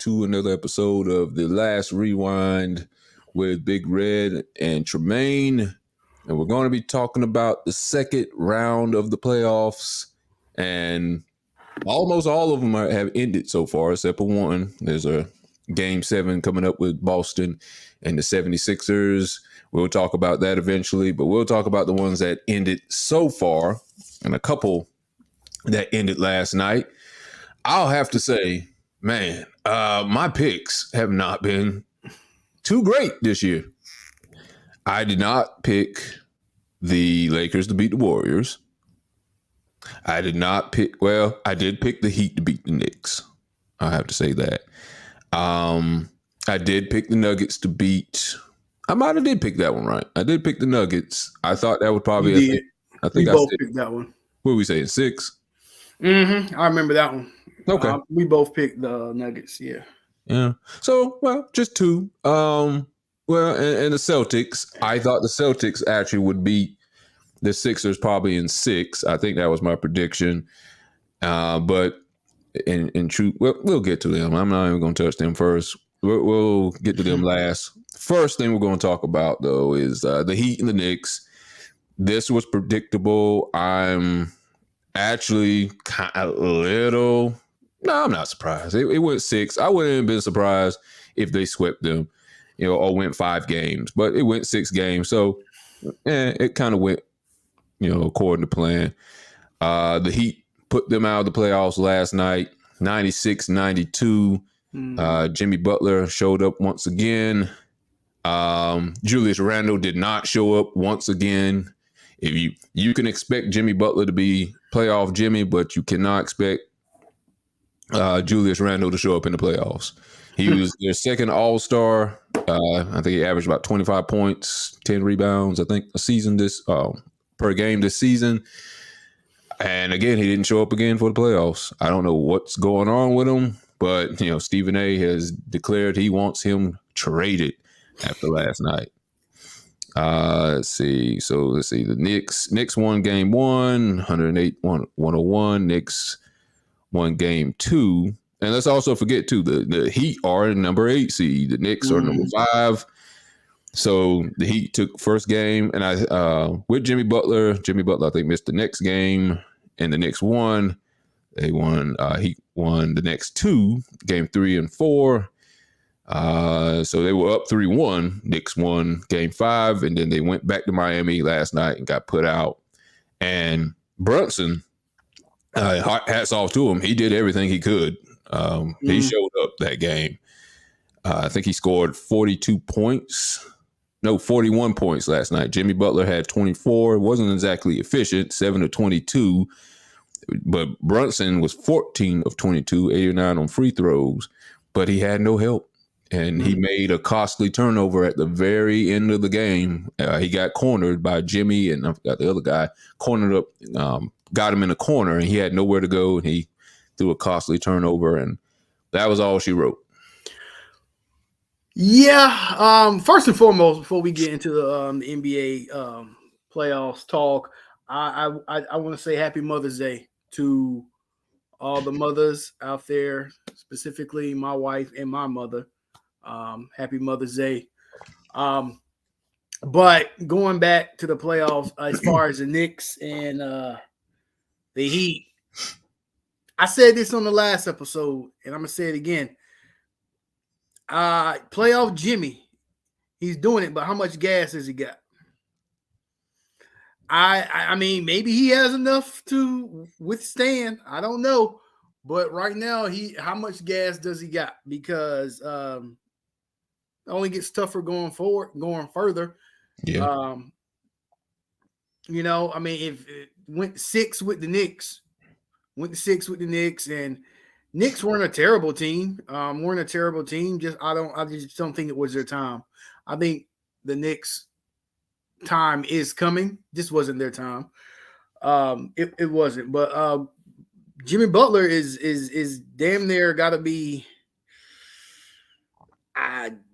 to another episode of The Last Rewind with Big Red and Tramaine. And we're going to be talking about the second round of the playoffs. And almost all of them have ended so far, except for one. There's a Game 7 coming up with Boston and the 76ers. We'll talk about that eventually, but we'll talk about the ones that ended so far and a couple that ended last night. I'll have to say, man, my picks have not been too great this year. I did not pick the Lakers to beat the Warriors. I did not pick, well, I did pick the Heat to beat the Knicks. I have to say that. I did pick the Nuggets to beat. I might have did pick that one right. I did pick the Nuggets. I thought that would probably. I think we both picked that one. What were we saying? 6? Mm-hmm. I remember that one. Okay. We both picked the Nuggets. Yeah. Yeah. So, well, just 2. Well, and the Celtics. I thought the Celtics actually would beat the Sixers probably in 6. I think that was my prediction. But in truth, we'll get to them. I'm not even going to touch them first. We'll get to them last. First thing we're going to talk about, though, is the Heat and the Knicks. This was predictable. I'm actually kind of little. No, I'm not surprised. It went 6. I wouldn't have been surprised if they swept them, or went 5 games. But it went 6 games, so it kind of went, according to plan. The Heat put them out of the playoffs last night, 96-92. Jimmy Butler showed up once again. Julius Randle did not show up once again. If you can expect Jimmy Butler to be playoff Jimmy, but you cannot expect Julius Randle to show up in the playoffs. He was their second All-Star. I think he averaged about 25 points, 10 rebounds, I think, per game this season. And again, he didn't show up again for the playoffs. I don't know what's going on with him, but Stephen A has declared he wants him traded after last night. Let's see. The Knicks won game 1, 108-101. Knicks won game 2. And let's also forget, too, the Heat are number 8 seed. The Knicks are number 5. So the Heat took first game, and with Jimmy Butler, I think, missed the next game, and the Knicks won. They won. Heat won the next 2, game 3 and 4. So they were up 3-1. Knicks won game 5, and then they went back to Miami last night and got put out. And Brunson, hats off to him. He did everything he could. He showed up that game. I think he scored 41 points last night. Jimmy Butler had 24. It wasn't exactly efficient, 7 of 22. But Brunson was 14 of 22, 89 on free throws. But he had no help. And he made a costly turnover at the very end of the game. He got cornered by Jimmy, and I forgot the other guy, cornered up, got him in the corner, and he had nowhere to go, and he threw a costly turnover, and that was all she wrote. Yeah. First and foremost, before we get into the NBA playoffs talk, I want to say Happy Mother's Day to all the mothers out there, specifically my wife and my mother. Happy Mother's Day. But going back to the playoffs, as far as the Knicks and the Heat, I said this on the last episode, and I'm gonna say it again. Playoff Jimmy, he's doing it, but how much gas has he got? I mean, maybe he has enough to withstand. I don't know, but right now, how much gas does he got? Because it only gets tougher going further. Yeah. I mean, if it went 6 with the Knicks, and Knicks weren't a terrible team. Weren't a terrible team. I just don't think it was their time. I think the Knicks' time is coming. This wasn't their time. It wasn't. But Jimmy Butler is damn near got to be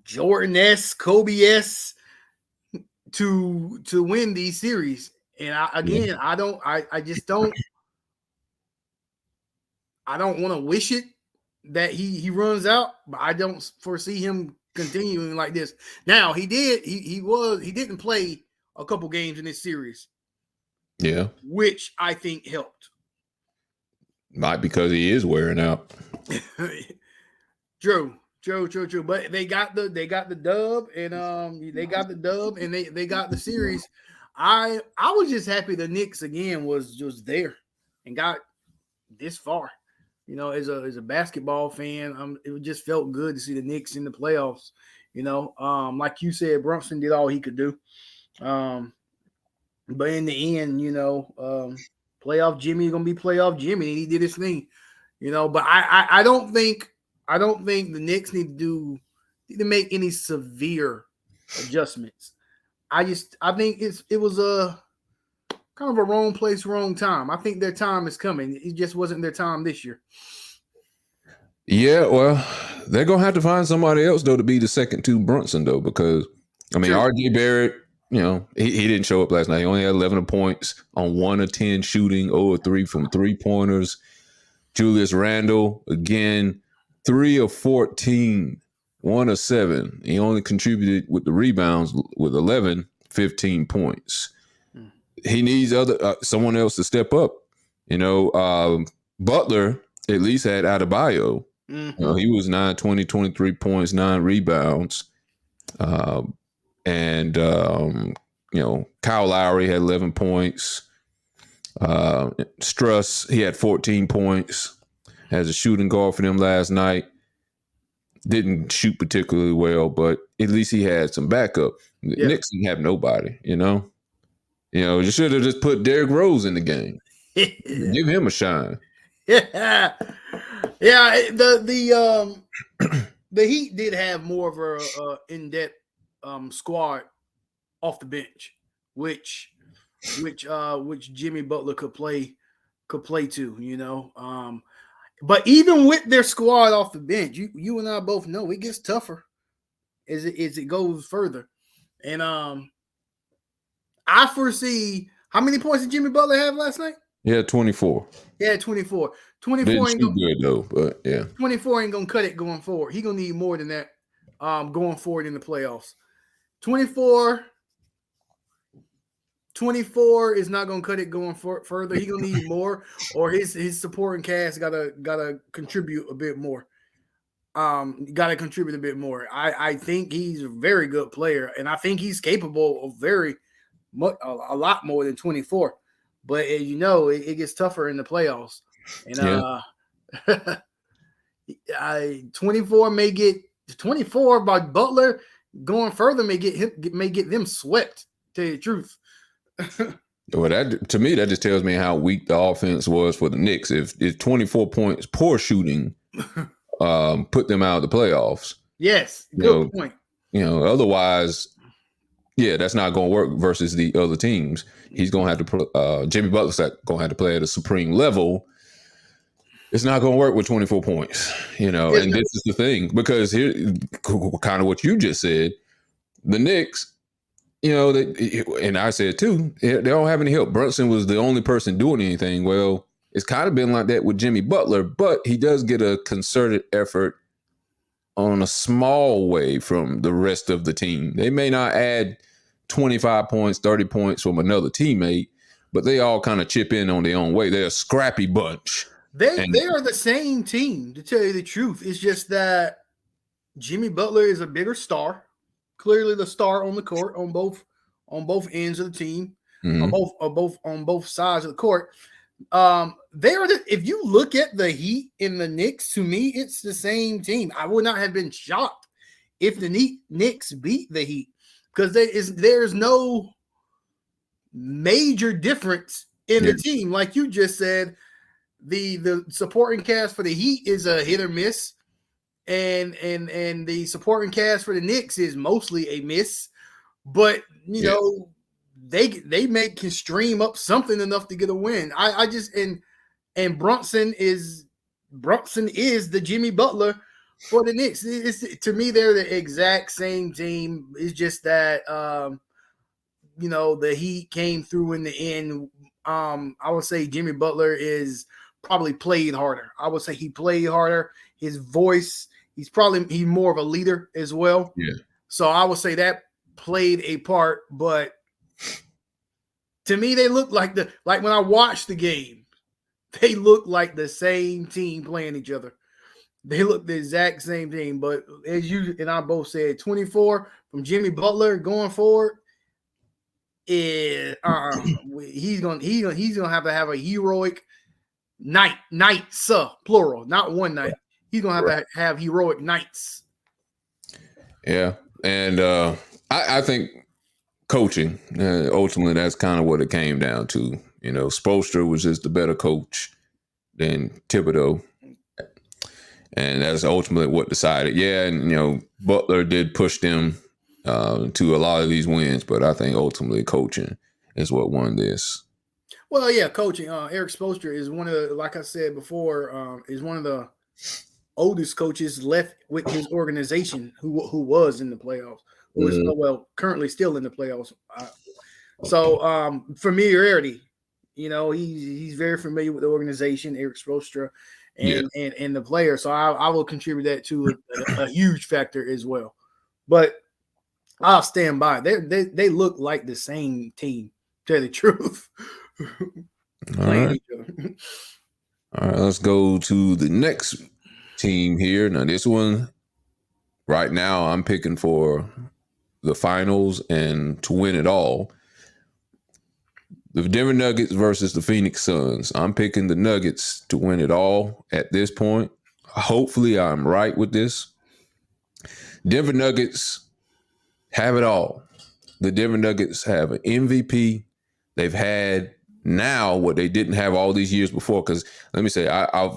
Jordan-esque, Kobe-esque to win these series. And I just don't want to wish it. that he runs out, but I don't foresee him continuing like this. Now he didn't play a couple games in this series, Yeah, which I think helped. might because he is wearing out. True. But they got the dub, and they got the series. I was just happy the Knicks again was just there and got this far. As a basketball fan, it just felt good to see the Knicks in the playoffs. Like you said, Brunson did all he could do. But in the end, playoff Jimmy gonna be playoff Jimmy, and he did his thing. But I don't think the Knicks need to make any severe adjustments. I think it was a kind of a wrong place, wrong time. I think their time is coming. It just wasn't their time this year. Yeah, well, they're gonna have to find somebody else though to be the second to Brunson though, because I mean, True. RJ Barrett, he didn't show up last night. He only had 11 points on 1 of 10 shooting, 0 of 3 from 3-pointers. Julius Randle, again, 3 of 14, 1 of 7. He only contributed with the rebounds with 15 points. He needs someone else to step up. Butler at least had Adebayo. Mm-hmm. He was 9, 20, 23 points, 9 rebounds. And Kyle Lowry had 11 points. Struss, he had 14 points as a shooting guard for them last night. Didn't shoot particularly well, but at least he had some backup. Yeah. Knicks didn't have nobody, You should have just put Derrick Rose in the game. Give him a shine. Yeah. The Heat did have more of a in-depth squad off the bench, which Jimmy Butler could play to. But even with their squad off the bench, you and I both know it gets tougher as it goes further. And I foresee how many points did Jimmy Butler have last night? Yeah, 24. Yeah, 24. 24 Didn't ain't shoot good though, but yeah. 24 ain't gonna cut it going forward. He gonna need more than that going forward in the playoffs. 24 is not gonna cut it going further. He gonna need more, or his supporting cast gotta contribute a bit more. Gotta contribute a bit more. I think he's a very good player, and I think he's capable of a lot more than 24. But it gets tougher in the playoffs, and 24 may get 24 by Butler going further may get them swept. To tell you the truth. Well, that to me that just tells me how weak the offense was for the Knicks. If 24 points, poor shooting, put them out of the playoffs. Yes, good point. Otherwise, yeah, that's not going to work versus the other teams. He's going to have to. Jimmy Butler's going to have to play at a supreme level. It's not going to work with 24 points, and this is the thing, because here, kind of what you just said, the Knicks. And I said too, they don't have any help. Brunson was the only person doing anything. Well, it's kind of been like that with Jimmy Butler, but he does get a concerted effort on a small way from the rest of the team. They may not add 25 points, 30 points from another teammate, but they all kind of chip in on their own way. They're a scrappy bunch. They are the same team, to tell you the truth. It's just that Jimmy Butler is a bigger star. Clearly the star on the court on both ends of the team, on both sides of the court. If you look at the Heat and the Knicks, to me, it's the same team. I would not have been shocked if the Knicks beat the Heat, because there's no major difference in the team. Like you just said, the supporting cast for the Heat is a hit or miss. And the supporting cast for the Knicks is mostly a miss, but they can stream up something enough to get a win. I just and Brunson is the Jimmy Butler for the Knicks. To me, they're the exact same team. It's just that the Heat came through in the end. I would say Jimmy Butler is probably played harder. I would say he played harder. his voice. He's more of a leader as well. Yeah. So I would say that played a part. But to me, they look like when I watched the game, they look like the same team playing each other. They look the exact same team. But as you and I both said, 24 from Jimmy Butler going forward. He's gonna have to have a heroic nights plural, not one night. He's gonna have to have heroic nights. Yeah, and I think coaching ultimately that's kind of what it came down to. You know, Spoelstra was just the better coach than Thibodeau, and that's ultimately what decided. Yeah, and you know, Butler did push them to a lot of these wins, but I think ultimately coaching is what won this. Well, yeah, coaching. Eric Spoelstra is one of the, like I said before, is one of the oldest coaches left with his organization who was in the playoffs, who is currently still in the playoffs. So familiarity, you know, he's very familiar with the organization, Eric Spoelstra, and the player. So I will contribute that to a huge factor as well. But I'll stand by. They look like the same team. To tell the truth. All right. All right, let's go to the next team here. Now, this one, right now, I'm picking for the finals and to win it all. The Denver Nuggets versus the Phoenix Suns. I'm picking the Nuggets to win it all at this point. Hopefully, I'm right with this. Denver Nuggets have it all. The Denver Nuggets have an MVP. They've had now what they didn't have all these years before. Because let me say, I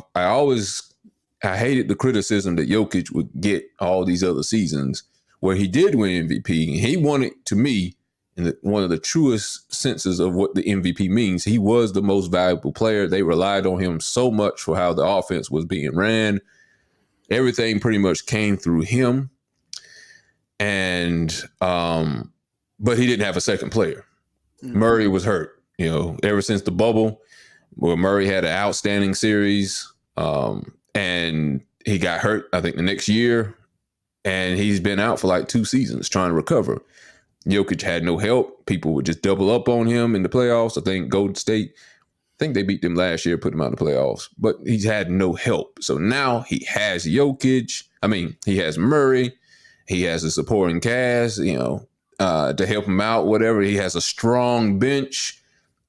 hated the criticism that Jokic would get all these other seasons where he did win MVP. He won it, to me, in one of the truest senses of what the MVP means. He was the most valuable player. They relied on him so much for how the offense was being ran. Everything pretty much came through him. And but he didn't have a second player. Murray was hurt, you know, ever since the bubble, where Murray had an outstanding series, and he got hurt, I think, the next year, and he's been out for like 2 seasons trying to recover. Jokic had no help. People would just double up on him in the playoffs. I think Golden State, I think they beat them last year, put him out in the playoffs, but he's had no help. So now he has Jokic. I mean, he has Murray. He has a supporting cast, you know, to help him out, whatever. He has a strong bench.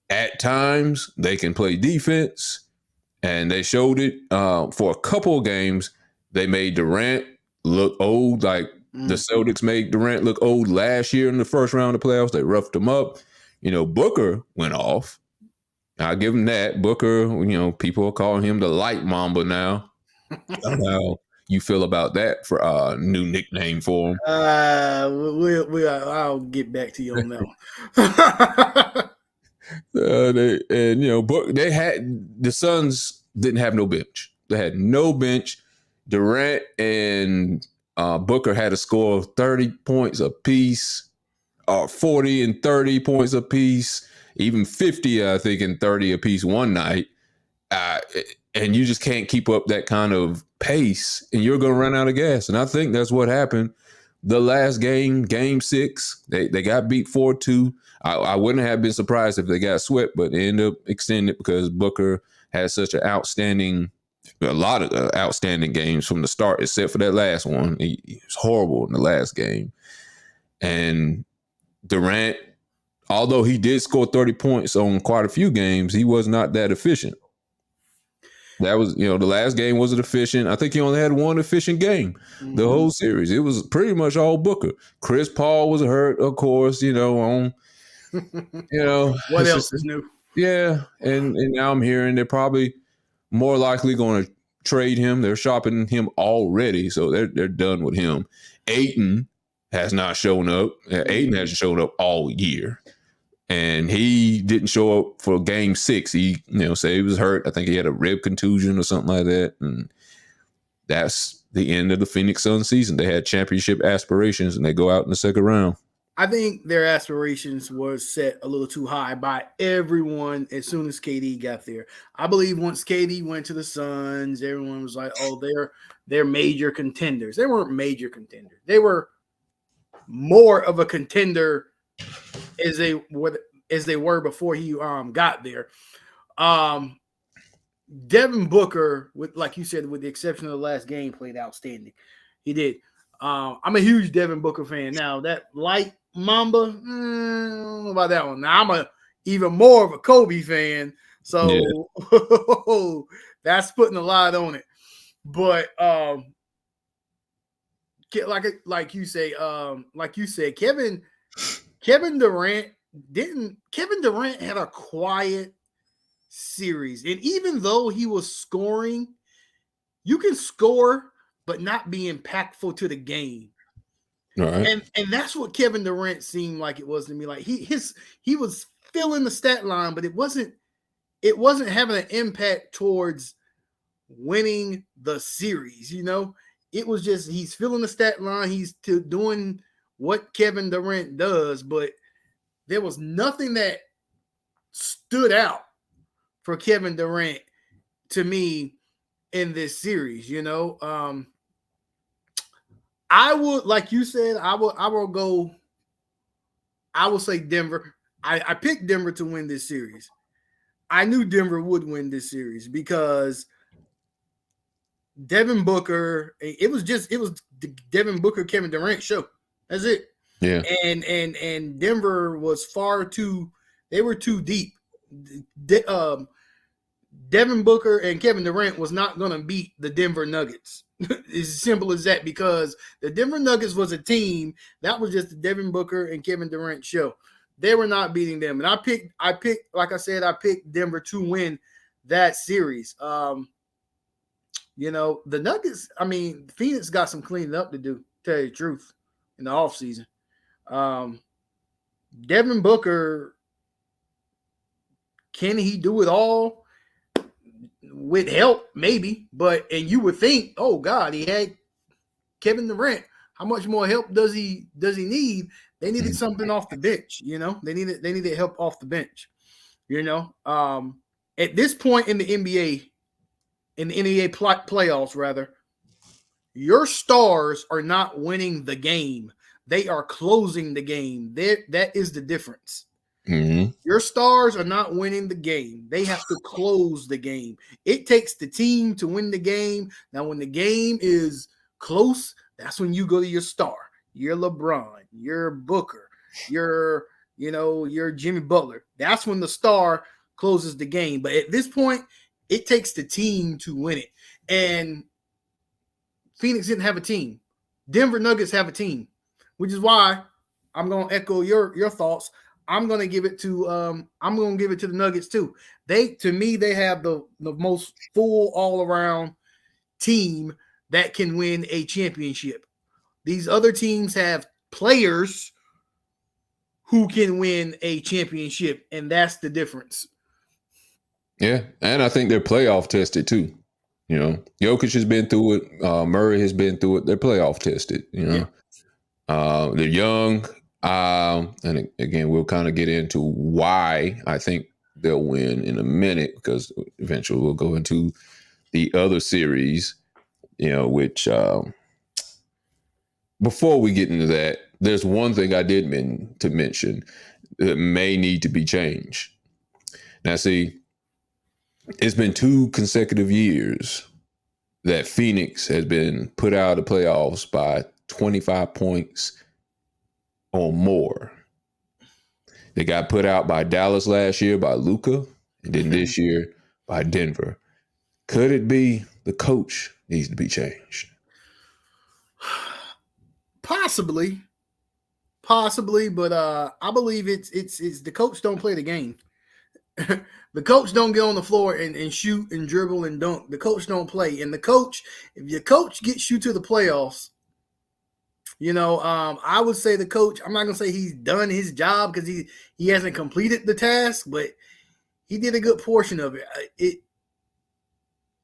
At times, they can play defense, and they showed it for a couple of games. They made Durant look old, like the Celtics made Durant look old last year in the first round of the playoffs. They roughed him up. You know, Booker went off. I'll give him that. Booker, you know, people are calling him the light Mamba now. How you feel about that for a new nickname for him? I'll get back to you on that one. And you know, they had the Suns didn't have no bench. They had no bench. Durant and Booker had a score of 30 points apiece, 40 and 30 points apiece, even 50, I think, and 30 apiece one night. And you just can't keep up that kind of pace, and you're going to run out of gas. And I think that's what happened. The last game, game 6, they got beat 4-2. I wouldn't have been surprised if they got swept, but they ended up extending it because Booker had such a lot of outstanding games from the start, except for that last one. He was horrible in the last game. And Durant, although he did score 30 points on quite a few games, he was not that efficient. That was, you know, the last game wasn't efficient. I think he only had one efficient game the whole series. It was pretty much all Booker. Chris Paul was hurt, of course, you know, what else is new? Yeah. And now I'm hearing they're probably more likely going to trade him. They're shopping him already, so they're done with him. Ayton has not shown up. Ayton hasn't shown up all year. And he didn't show up for game 6. He, you know, said he was hurt. I think he had a rib contusion or something like that. And that's the end of the Phoenix Suns season. They had championship aspirations, and they go out in the second round. I think their aspirations was set a little too high by everyone as soon as KD got there. I believe once KD went to the Suns, everyone was like, "Oh, they're major contenders." They weren't major contenders. They were more of a contender as they were before he got there. Um, Devin Booker, with like you said, with the exception of the last game, played outstanding. He did. I'm a huge Devin Booker fan. Now that light Mamba, I don't know about that one. Now I'm a even more of a Kobe fan, Yeah. so that's putting a lot on it. But like you said, Kevin Durant Kevin Durant had a quiet series, and even though he was scoring, you can score but not be impactful to the game. All right. And that's what Kevin Durant seemed like it was to me. Like he was filling the stat line, but it wasn't having an impact towards winning the series. It was just he's filling the stat line. He's doing what Kevin Durant does, but there was nothing that stood out for Kevin Durant to me in this series. I would, like you said, I will go. I will say Denver. I picked Denver to win this series. I knew Denver would win this series because Devin Booker. It was the Devin Booker Kevin Durant show. That's it. Yeah. And Denver was far too. They were too deep. Devin Booker and Kevin Durant was not going to beat the Denver Nuggets. It's as simple as that, because the Denver Nuggets was a team that was just the Devin Booker and Kevin Durant show. They were not beating them. And I picked, like I said, I picked Denver to win that series. The Nuggets, Phoenix got some cleaning up to do, to tell you the truth, in the offseason. Devin Booker, can he do it all? With help, maybe, and you would think, oh God, he had Kevin Durant. How much more help does he need? They needed something off the bench, They needed help off the bench, At this point in the NBA, playoffs, rather, your stars are not winning the game; they are closing the game. That is the difference. Mm-hmm. Your stars are not winning the game. They have to close the game. It takes the team to win the game. Now, when the game is close, that's when you go to your star. Your LeBron, your Booker, your Jimmy Butler. That's when the star closes the game. But at this point, it takes the team to win it. And Phoenix didn't have a team. Denver Nuggets have a team, which is why I'm going to echo your thoughts. I'm going to give it to the Nuggets too. They have the most full all around team that can win a championship. These other teams have players who can win a championship, and that's the difference. Yeah, and I think they're playoff tested too. Jokic has been through it. Murray has been through it. They're playoff tested. Yeah. They're young. And again, we'll kind of get into why I think they'll win in a minute, because eventually we'll go into the other series, which before we get into that, there's one thing I did mean to mention that may need to be changed. Now, see, it's been 2 consecutive years that Phoenix has been put out of the playoffs by 25 points or more. They got put out by Dallas last year by Luka, and then this year by Denver. Could it be the coach needs to be changed? Possibly, but I believe it's the coach don't play the game. The coach don't get on the floor and shoot and dribble and dunk. The coach don't play. And if your coach gets you to the playoffs, I would say the coach, I'm not going to say he's done his job because he hasn't completed the task, but he did a good portion of it.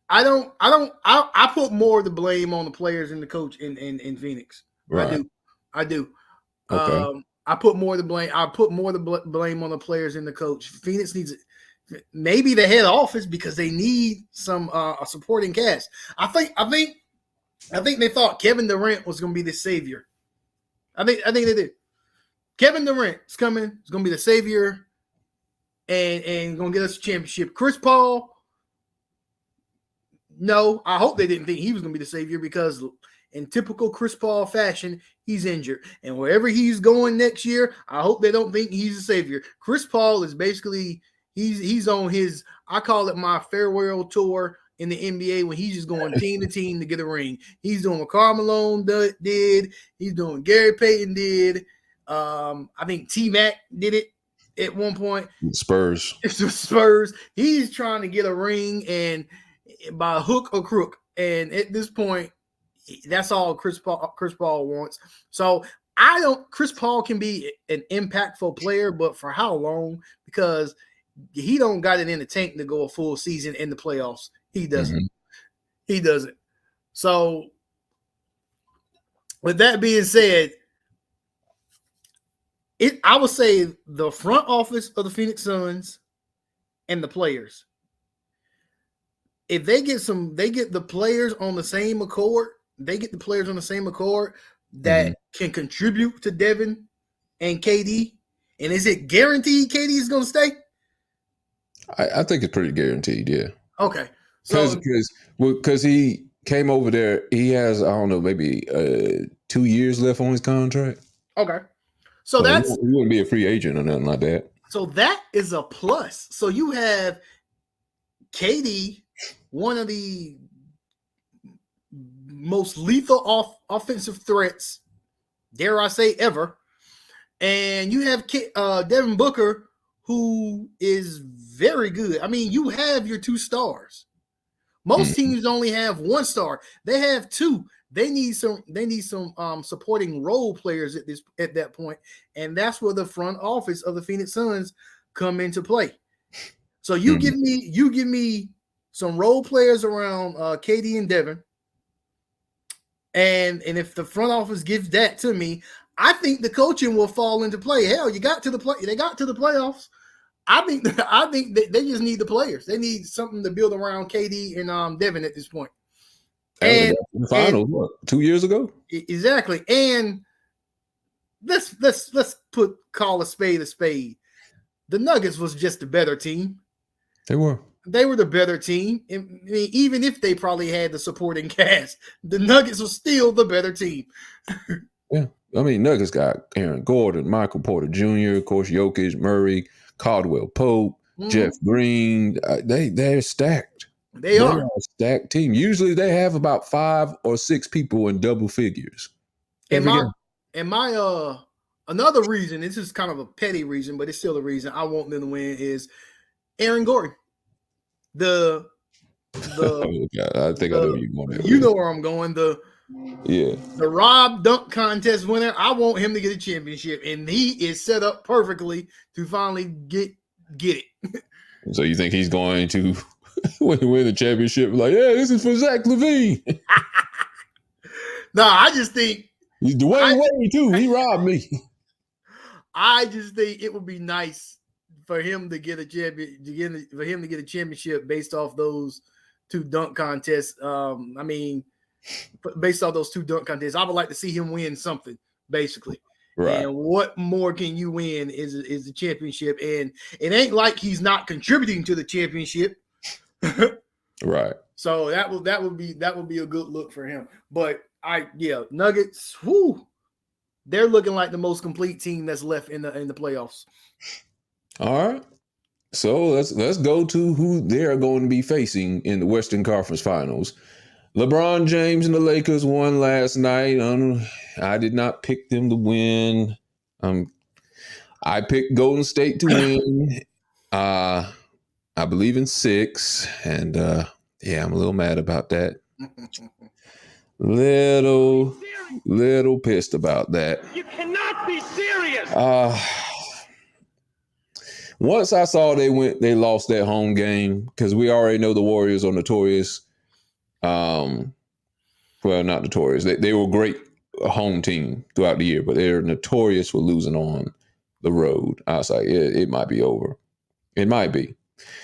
I put more of the blame on the players and the coach in Phoenix. Right. I do. Okay. I put more of the blame. I put more of the blame on the players than the coach. Phoenix needs maybe the head office because they need some a supporting cast. I think they thought Kevin Durant was going to be the savior. I think they did. Kevin Durant's coming. He's going to be the savior, and going to get us a championship. Chris Paul. No, I hope they didn't think he was going to be the savior because in typical Chris Paul fashion, he's injured. And wherever he's going next year, I hope they don't think he's the savior. Chris Paul is basically he's on his, I call it my farewell tour in the NBA when he's just going team to team to get a ring. He's doing what Karl Malone did. He's doing what Gary Payton did. I think T-Mac did it at one point. Spurs. It's the Spurs. He's trying to get a ring and by hook or crook. And at this point, that's all Chris Paul wants. So Chris Paul can be an impactful player, but for how long? Because he don't got it in the tank to go a full season in the playoffs. He doesn't. Mm-hmm. He doesn't. So with that being said, I would say the front office of the Phoenix Suns and the players. If they get the players on the same accord, that can contribute to Devin and KD. And is it guaranteed KD is going to stay? I think it's pretty guaranteed, yeah. Okay. Because he came over there, he has, I don't know, maybe 2 years left on his contract. Okay. So that's... He wouldn't be a free agent or nothing like that. So that is a plus. So you have KD, one of the most lethal offensive threats, dare I say, ever. And you have Devin Booker, who is very good. I mean, you have your 2 stars. Most teams only have 1 star. They have 2. They need some supporting role players at that point, and that's where the front office of the Phoenix Suns come into play. So you give me some role players around KD and Devin, and if the front office gives that to me, I think the coaching will fall into play. Hell, they got to the playoffs. I think they just need the players. They need something to build around KD and Devin at this point. And the finals, what, 2 years ago? Exactly. And let's call a spade a spade. The Nuggets was just a better team. They were the better team. I mean, even if they probably had the supporting cast, the Nuggets were still the better team. Yeah. I mean, Nuggets got Aaron Gordon, Michael Porter Jr., of course, Jokic, Murray, Caldwell Pope, Jeff Green. They're stacked. They are a stacked team. Usually they have about 5 or 6 people in double figures. Another reason, this is kind of a petty reason, but it's still a reason I want them to win, is Aaron Gordon. I think I know you going. You know where I'm going. The Rob dunk contest winner. I want him to get a championship, and he is set up perfectly to finally get it. So you think he's going to win the championship? Like, yeah, this is for Zach LaVine. No, I just think he's Dwayne Wade too. He robbed me. I just think it would be nice for him to get a championship based off those 2 dunk contests. Based off those 2 dunk contests, I would like to see him win something, basically. Right. And what more can you win is the championship? And it ain't like he's not contributing to the championship. Right. So that would be a good look for him. But Nuggets, they're looking like the most complete team that's left in the playoffs. All right. So let's go to who they are going to be facing in the Western Conference Finals. LeBron James and the Lakers won last night. I did not pick them to win. I picked Golden State to win. I believe in 6, and I'm a little mad about that. Little pissed about that. You cannot be serious. Once I saw they lost that home game, because we already know the Warriors are notorious. Well, not notorious. They were great a home team throughout the year, but they're notorious for losing on the road. I was like, it might be over. It might be.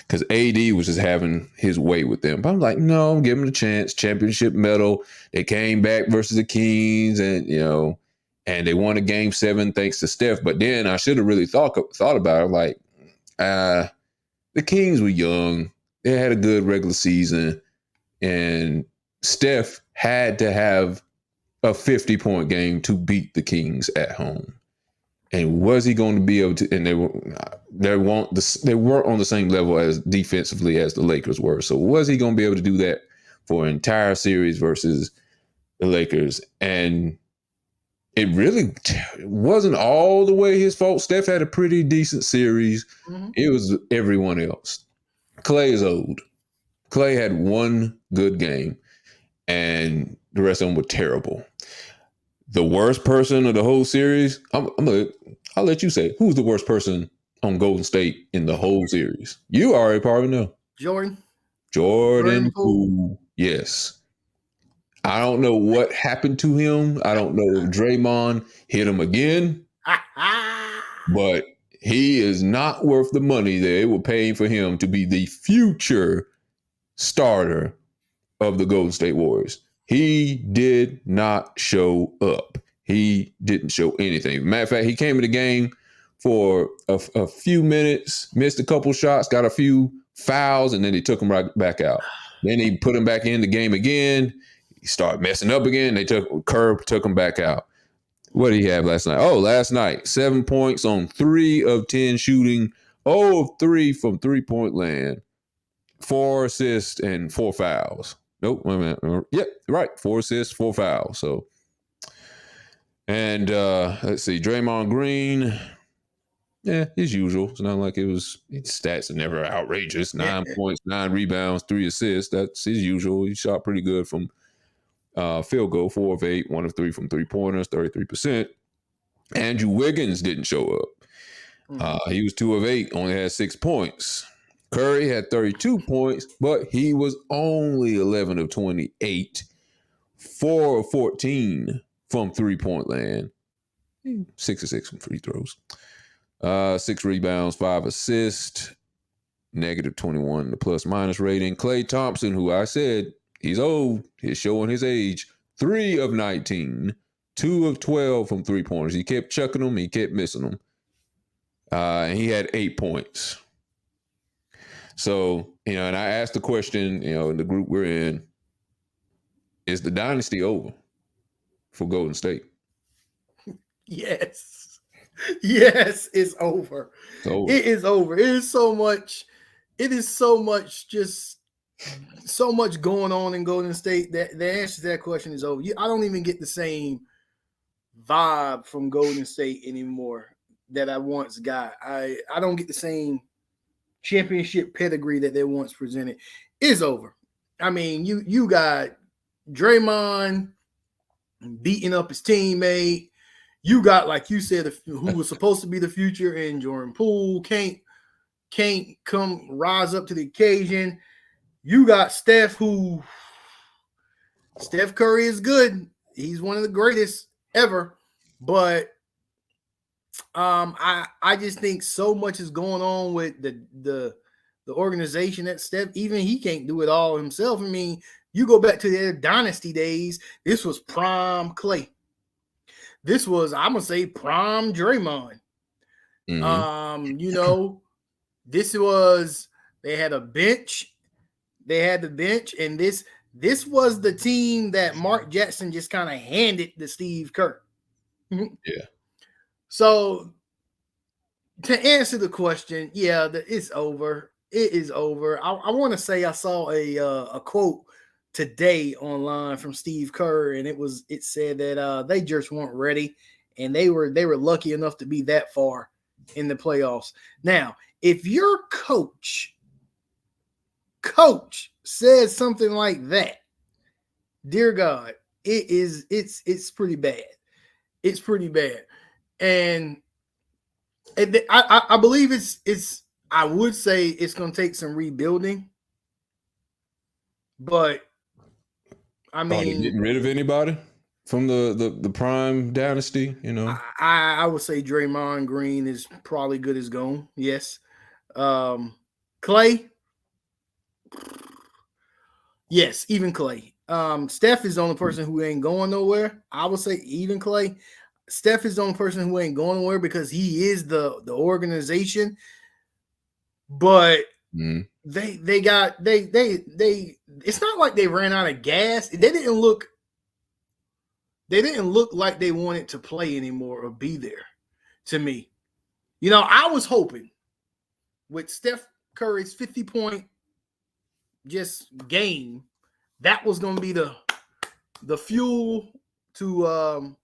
Because AD was just having his way with them. But I'm like, no, give them a chance. Championship medal. They came back versus the Kings, and and they won a game 7 thanks to Steph. But then I should have really thought about it. Like, the Kings were young. They had a good regular season, and Steph had to have a 50-point game to beat the Kings at home. And was he going to be able to? And they weren't on the same level as defensively as the Lakers were. So was he going to be able to do that for an entire series versus the Lakers? And it really wasn't all the way his fault. Steph had a pretty decent series. Mm-hmm. It was everyone else. Clay is old. Clay had one good game, and the rest of them were terrible. The worst person of the whole series, I'll let you say, who's the worst person on Golden State in the whole series? You already probably know. Jordan Poole. Yes. I don't know what happened to him. I don't know if Draymond hit him again. But he is not worth the money they were paying for him to be the future starter of the Golden State Warriors. He did not show up. He didn't show anything. Matter of fact, he came in the game for a few minutes, missed a couple shots, got a few fouls, and then they took him right back out. Then he put him back in the game again. He started messing up again. Curb took him back out. What did he have last night? Oh, last night, 7 points on 3 of 10 shooting, 0 of 3 from three-point land, 4 assists and 4 fouls. Nope, wait a minute. Yep, right. 4 assists, 4 fouls. So, and let's see, Draymond Green. Yeah, as usual. It's not like his stats are never outrageous. 9 points, 9 rebounds, 3 assists. That's his usual. He shot pretty good from field goal, 4 of 8, 1 of 3 from 3-pointers, 33%. Andrew Wiggins didn't show up. He was 2 of 8, only had 6 points. Curry had 32 points, but he was only 11 of 28, 4 of 14 from three-point land, 6 of 6 from free throws, 6 rebounds, 5 assists, negative 21 the plus-minus rating. Klay Thompson, who I said he's old, he's showing his age, 3 of 19, 2 of 12 from three-pointers. He kept chucking them, he kept missing them, and he had 8 points. So, and I asked the question, in the group we're in, is the dynasty over for Golden State? Yes. Yes, it's over. It is over. It is so much just so much going on in Golden State that the answer to that question is over. I don't even get the same vibe from Golden State anymore that I once got. I don't get the same championship pedigree that they once presented. Is over. I mean, you got Draymond beating up his teammate. You got, like you said, who was supposed to be the future in Jordan Poole can't come rise up to the occasion. You got Steph Curry is good. He's one of the greatest ever, but I just think so much is going on with the organization that Steph, even he can't do it all himself. I mean, you go back to their dynasty days, this was prime Clay. This was, I'm gonna say, prime Draymond. Mm-hmm. This was, they had a bench. They had the bench, and this was the team that Mark Jackson just kind of handed to Steve Kerr. Yeah. So to answer the question, yeah, it's over. It is over. I want to say I saw a quote today online from Steve Kerr, and it said that they just weren't ready, and they were lucky enough to be that far in the playoffs. Now, if your coach says something like that, dear God, it's pretty bad. It's pretty bad. And I believe it's I would say it's going to take some rebuilding, but I mean, getting rid of anybody? from the prime dynasty, I would say Draymond Green is probably good as gone. Yes. Clay. Yes, even Clay. Steph is the only person who ain't going nowhere. I would say even Clay. Steph is the only person who ain't going nowhere because he is the organization. But Mm. they it's not like they ran out of gas. They didn't look like they wanted to play anymore or be there to me. I was hoping with Steph Curry's 50-point just game, that was going to be the fuel to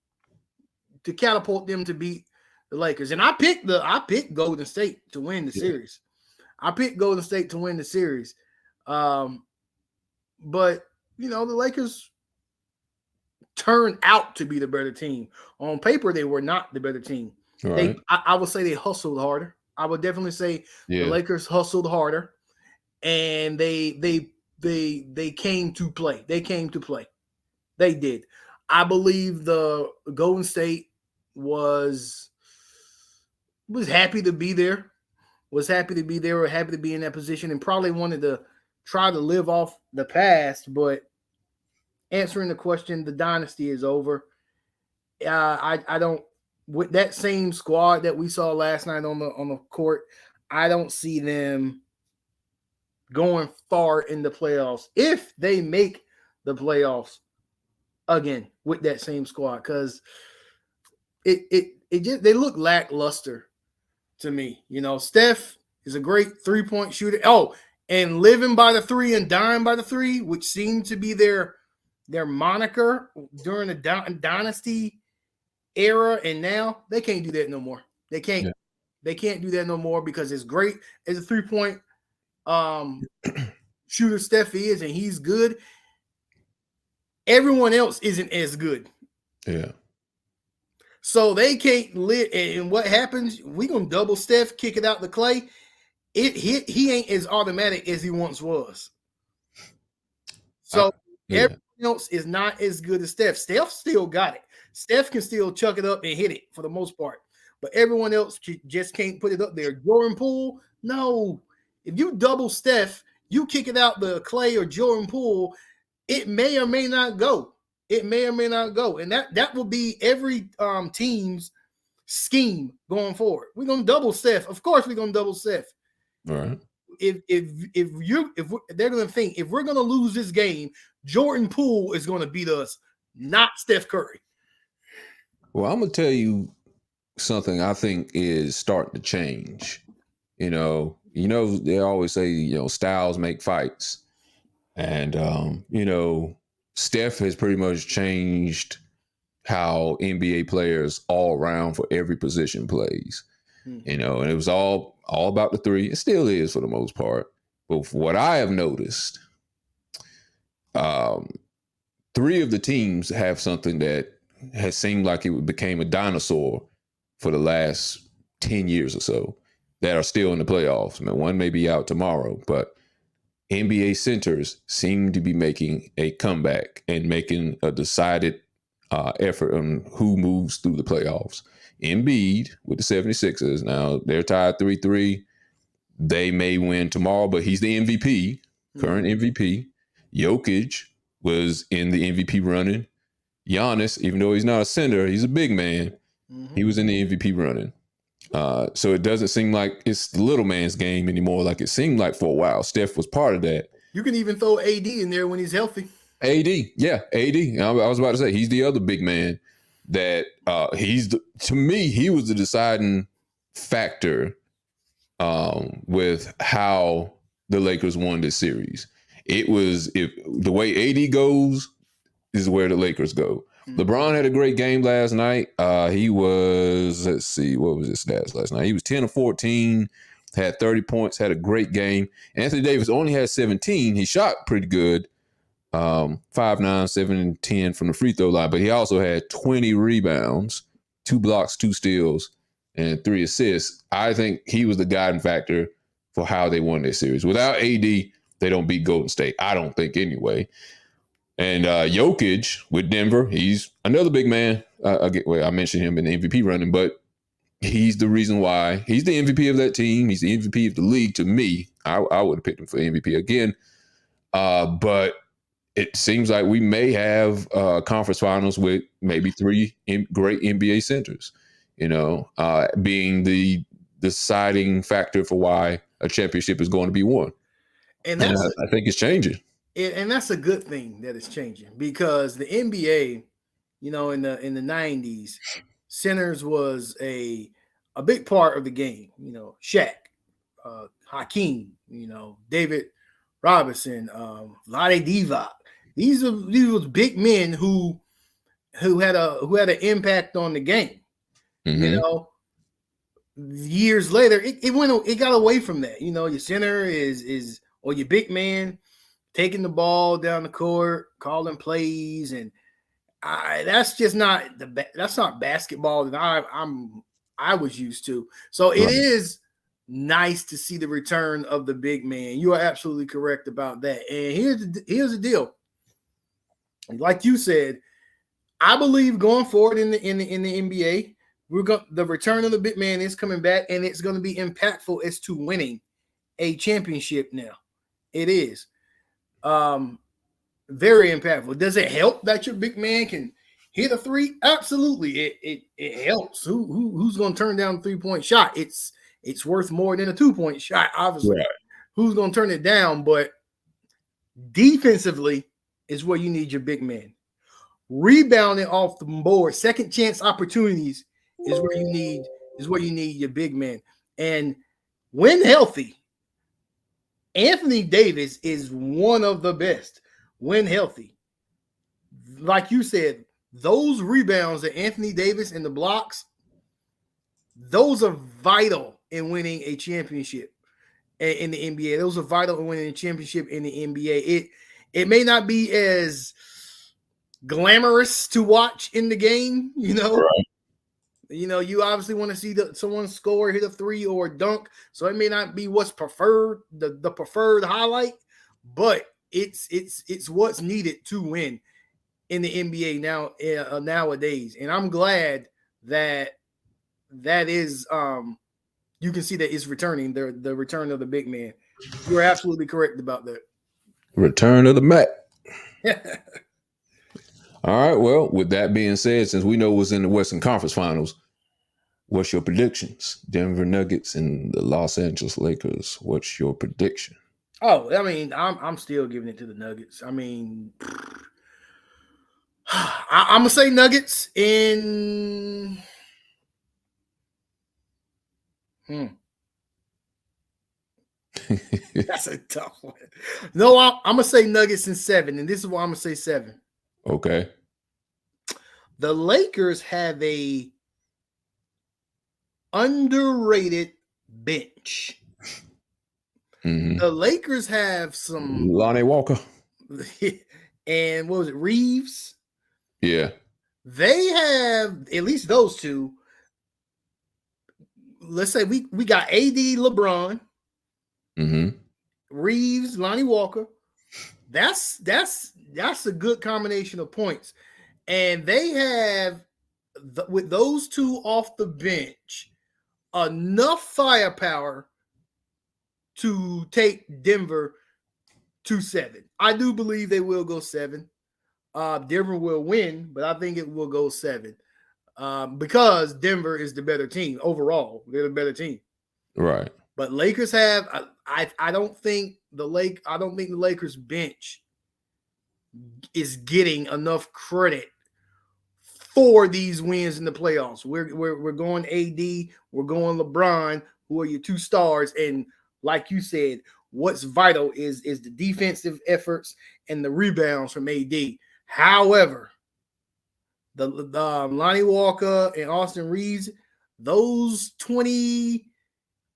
catapult them to beat the Lakers. And I picked Golden State to win the series. I picked Golden State to win the series. But the Lakers turned out to be the better team. On paper, they were not the better team. Right. I would say they hustled harder. I would definitely say the Lakers hustled harder, and they came to play. They came to play. They did. I believe the Golden State was happy to be there. Or happy to be in that position, and probably wanted to try to live off the past. But answering the question, the dynasty is over. I don't, with that same squad that we saw last night on the court, I don't see them going far in the playoffs if they make the playoffs again with that same squad, because it just, they look lackluster to me. Steph is a great 3-point shooter. Oh, and living by the three and dying by the three, which seemed to be their moniker during the dynasty era, and now they can't do that no more. They can't. Yeah. They can't do that no more because it's great as a 3-point shooter Steph is, and he's good. Everyone else isn't as good. Yeah. So they can't live. And what happens? We gonna double Steph, kick it out to Clay. He ain't as automatic as he once was. So everyone else is not as good as Steph. Steph still got it. Steph can still chuck it up and hit it for the most part. But everyone else just can't put it up there. Jordan Poole, no. If you double Steph, you kick it out to Clay or Jordan Poole, it may or may not go. It may or may not go. And that will be every team's scheme going forward. We're going to double Steph. Of course, we're going to double Steph. All right. If they're going to think, if we're going to lose this game, Jordan Poole is going to beat us, not Steph Curry. Well, I'm going to tell you something I think is starting to change. They always say, styles make fights. And, Steph has pretty much changed how NBA players all around for every position plays. And it was all about the three. It still is for the most part. But for what I have noticed, three of the teams have something that has seemed like it became a dinosaur for the last 10 years or so that are still in the playoffs. I mean, one may be out tomorrow, but NBA centers seem to be making a comeback and making a decided effort on who moves through the playoffs. Embiid with the 76ers. Now, they're tied 3-3. They may win tomorrow, but he's the MVP, current MVP. Jokic was in the MVP running. Giannis, even though he's not a center, he's a big man. He was in the MVP running. So it doesn't seem like it's the little man's game anymore like it seemed like for a while. Steph was part of that. You can even throw AD in there when he's healthy. AD. I was about to say, he's the other big man that to me, he was the deciding factor with how the Lakers won this series. It was, if the way AD goes is where the Lakers go. LeBron had a great game last night. He was, let's see, what was his stats last night? He was 10 of 14, had 30 points, had a great game. Anthony Davis only had 17. He shot pretty good, 5-9, 7-10 from the free throw line, but he also had 20 rebounds, 2 blocks, 2 steals, and 3 assists. I think he was the guiding factor for how they won this series. Without AD, they don't beat Golden State. I don't think anyway. And Jokic with Denver, he's another big man. I mentioned him in the MVP running, but he's the reason why he's the MVP of that team. He's the MVP of the league to me. I would have picked him for MVP again. But it seems like we may have conference finals with maybe three great NBA centers, being the deciding factor for why a championship is going to be won. And I think it's changing. And that's a good thing that it's changing, because the NBA, in the 90s, centers was a big part of the game. Shaq, Hakeem, David Robinson, Vlade Divac. These were big men who had an impact on the game. Mm-hmm. Years later, it got away from that. Your center is or your big man taking the ball down the court, calling plays, and that's just not that's not basketball that I was used to. So it is nice to see the return of the big man. You are absolutely correct about that. And here's the deal. Like you said, I believe going forward in the NBA, the return of the big man is coming back, and it's going to be impactful as to winning a championship now. It is. Very impactful. Does it help that your big man can hit a three? Absolutely. It helps. Who's going to turn down a 3-point shot? It's worth more than a 2-point shot, obviously. Right. Who's going to turn it down? But defensively is where you need your big man. Rebounding off the board, second chance opportunities is where you need your big man. And when healthy, Anthony Davis is one of the best. When healthy, like you said, those rebounds that Anthony Davis and the blocks, those are vital in winning a championship in the NBA. Those are vital in winning a championship in the NBA. It may not be as glamorous to watch in the game, Right. You obviously want to see someone score, hit a three or dunk. So it may not be what's preferred, the preferred highlight, but it's what's needed to win in the NBA now nowadays. And I'm glad that is you can see that it's returning, the return of the big man. You're absolutely correct about that. Return of the Mac. All right. Well, with that being said, since we know what's in the Western Conference Finals, what's your predictions? Denver Nuggets and the Los Angeles Lakers. What's your prediction? Oh, I mean, I'm still giving it to the Nuggets. I mean, I'm gonna say Nuggets in. That's a tough one. No, I'm gonna say Nuggets in 7, and this is why I'm gonna say 7. Okay. The Lakers have a underrated bench. Mm-hmm. The Lakers have some Lonnie Walker. and what was it, Reeves? Yeah. They have at least those two. Let's say we got AD, LeBron, Mm-hmm. Reeves, Lonnie Walker. That's a good combination of points. And they have, with those two off the bench, enough firepower to take Denver to 7. I do believe they will go 7. Denver will win, but I think it will go 7 because Denver is the better team overall. They're the better team, right? But Lakers have. I don't think the Lakers bench is getting enough credit for these wins in the playoffs. We're going AD, we're going LeBron, who are your two stars, and like you said, what's vital is the defensive efforts and the rebounds from AD. However, the Lonnie Walker and Austin Reeves, those 20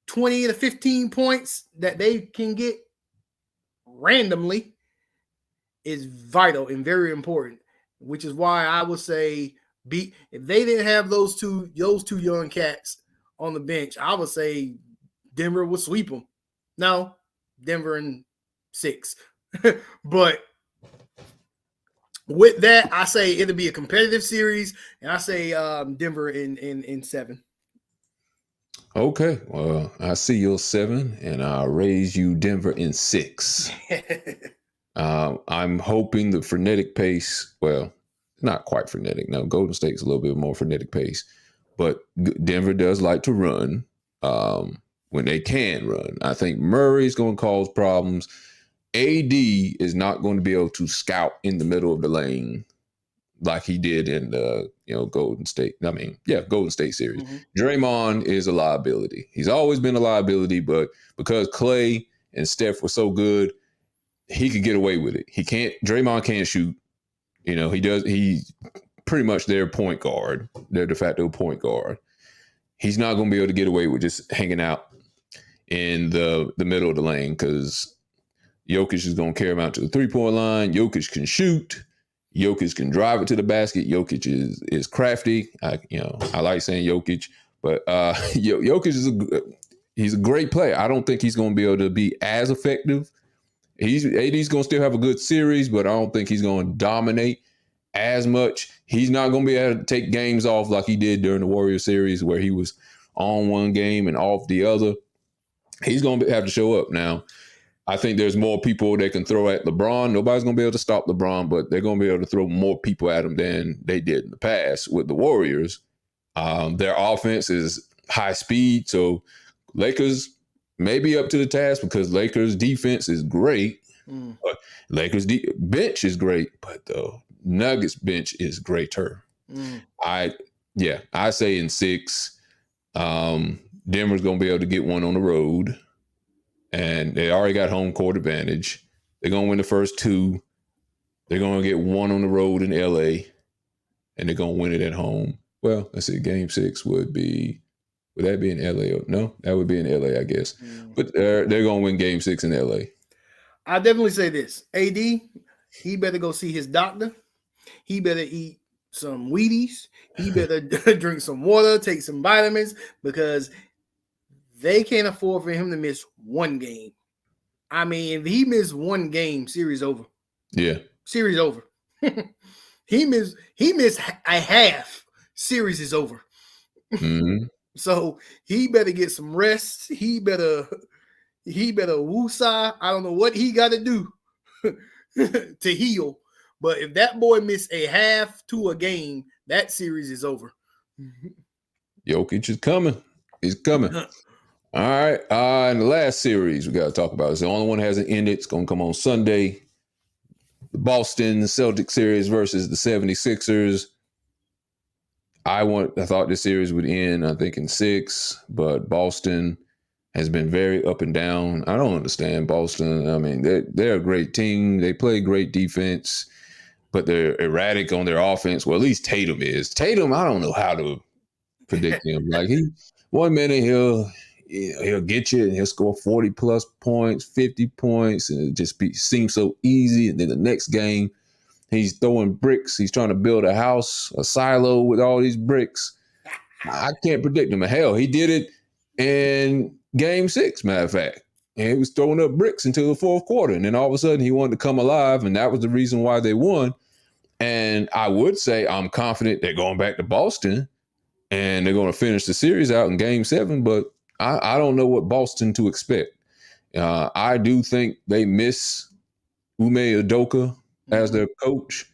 to 15 points that they can get randomly is vital and very important, which is why I would say if they didn't have those two young cats on the bench, I would say Denver would sweep them. No, Denver in 6. But With that, I say it'll be a competitive series, and I say Denver in 7. Okay, well, I see your 7, and I'll raise you Denver in 6. I'm hoping the frenetic pace, well, not quite frenetic. No, Golden State's a little bit more frenetic pace, but Denver does like to run when they can run. I think Murray's going to cause problems. AD is not going to be able to scout in the middle of the lane like he did in the Golden State. I mean, yeah, Golden State series. Mm-hmm. Draymond is a liability. He's always been a liability, but because Clay and Steph were so good, he could get away with it. Draymond can't shoot. He's pretty much their point guard, their de facto point guard. He's not going to be able to get away with just hanging out in the middle of the lane because Jokic is going to carry him out to the 3-point line. Jokic can shoot. Jokic can drive it to the basket. Jokic is crafty. I like saying Jokic, but Jokic he's a great player. I don't think he's going to be able to be as effective. AD's going to still have a good series, but I don't think he's going to dominate as much. He's not going to be able to take games off like he did during the Warriors series where he was on one game and off the other. He's going to have to show up now. I think there's more people they can throw at LeBron. Nobody's going to be able to stop LeBron, but they're going to be able to throw more people at him than they did in the past with the Warriors. Their offense is high speed, so Lakers may be up to the task because Lakers defense is great. But Lakers bench is great, but the Nuggets bench is greater. I say in 6, Denver's going to be able to get one on the road. And they already got home court advantage. They're going to win the first 2. They're going to get one on the road in LA, and they're going to win it at home. Well, let's see. Game 6 would that be in LA? No, that would be in LA, I guess. But they're going to win Game 6 in LA. I definitely say this. AD, he better go see his doctor. He better eat some Wheaties. He better drink some water, take some vitamins, because they can't afford for him to miss one game. I mean, if he missed one game, series over. Yeah. Series over. he missed a half, series is over. Mm-hmm. So he better get some rest. He better woosah. I don't know what he got to do to heal. But if that boy missed a half to a game, that series is over. Jokic is coming. He's coming. All right. And the last series we got to talk about is the only one that hasn't ended. It's going to come on Sunday. The Boston Celtics series versus the 76ers. I thought this series would end, I think, in 6, but Boston has been very up and down. I don't understand Boston. I mean, they're a great team. They play great defense, but they're erratic on their offense. Well, at least Tatum is. Tatum, I don't know how to predict him. Like one minute he'll get you and he'll score 40 plus points, 50 points, and it just seems so easy. And then the next game, he's throwing bricks. He's trying to build a house, a silo with all these bricks. I can't predict him. Hell, he did it in Game 6, matter of fact. And he was throwing up bricks until the 4th quarter. And then all of a sudden he wanted to come alive, and that was the reason why they won. And I would say I'm confident they're going back to Boston and they're going to finish the series out in Game 7, but I don't know what Boston to expect. I do think they miss Ume Udoka as their coach.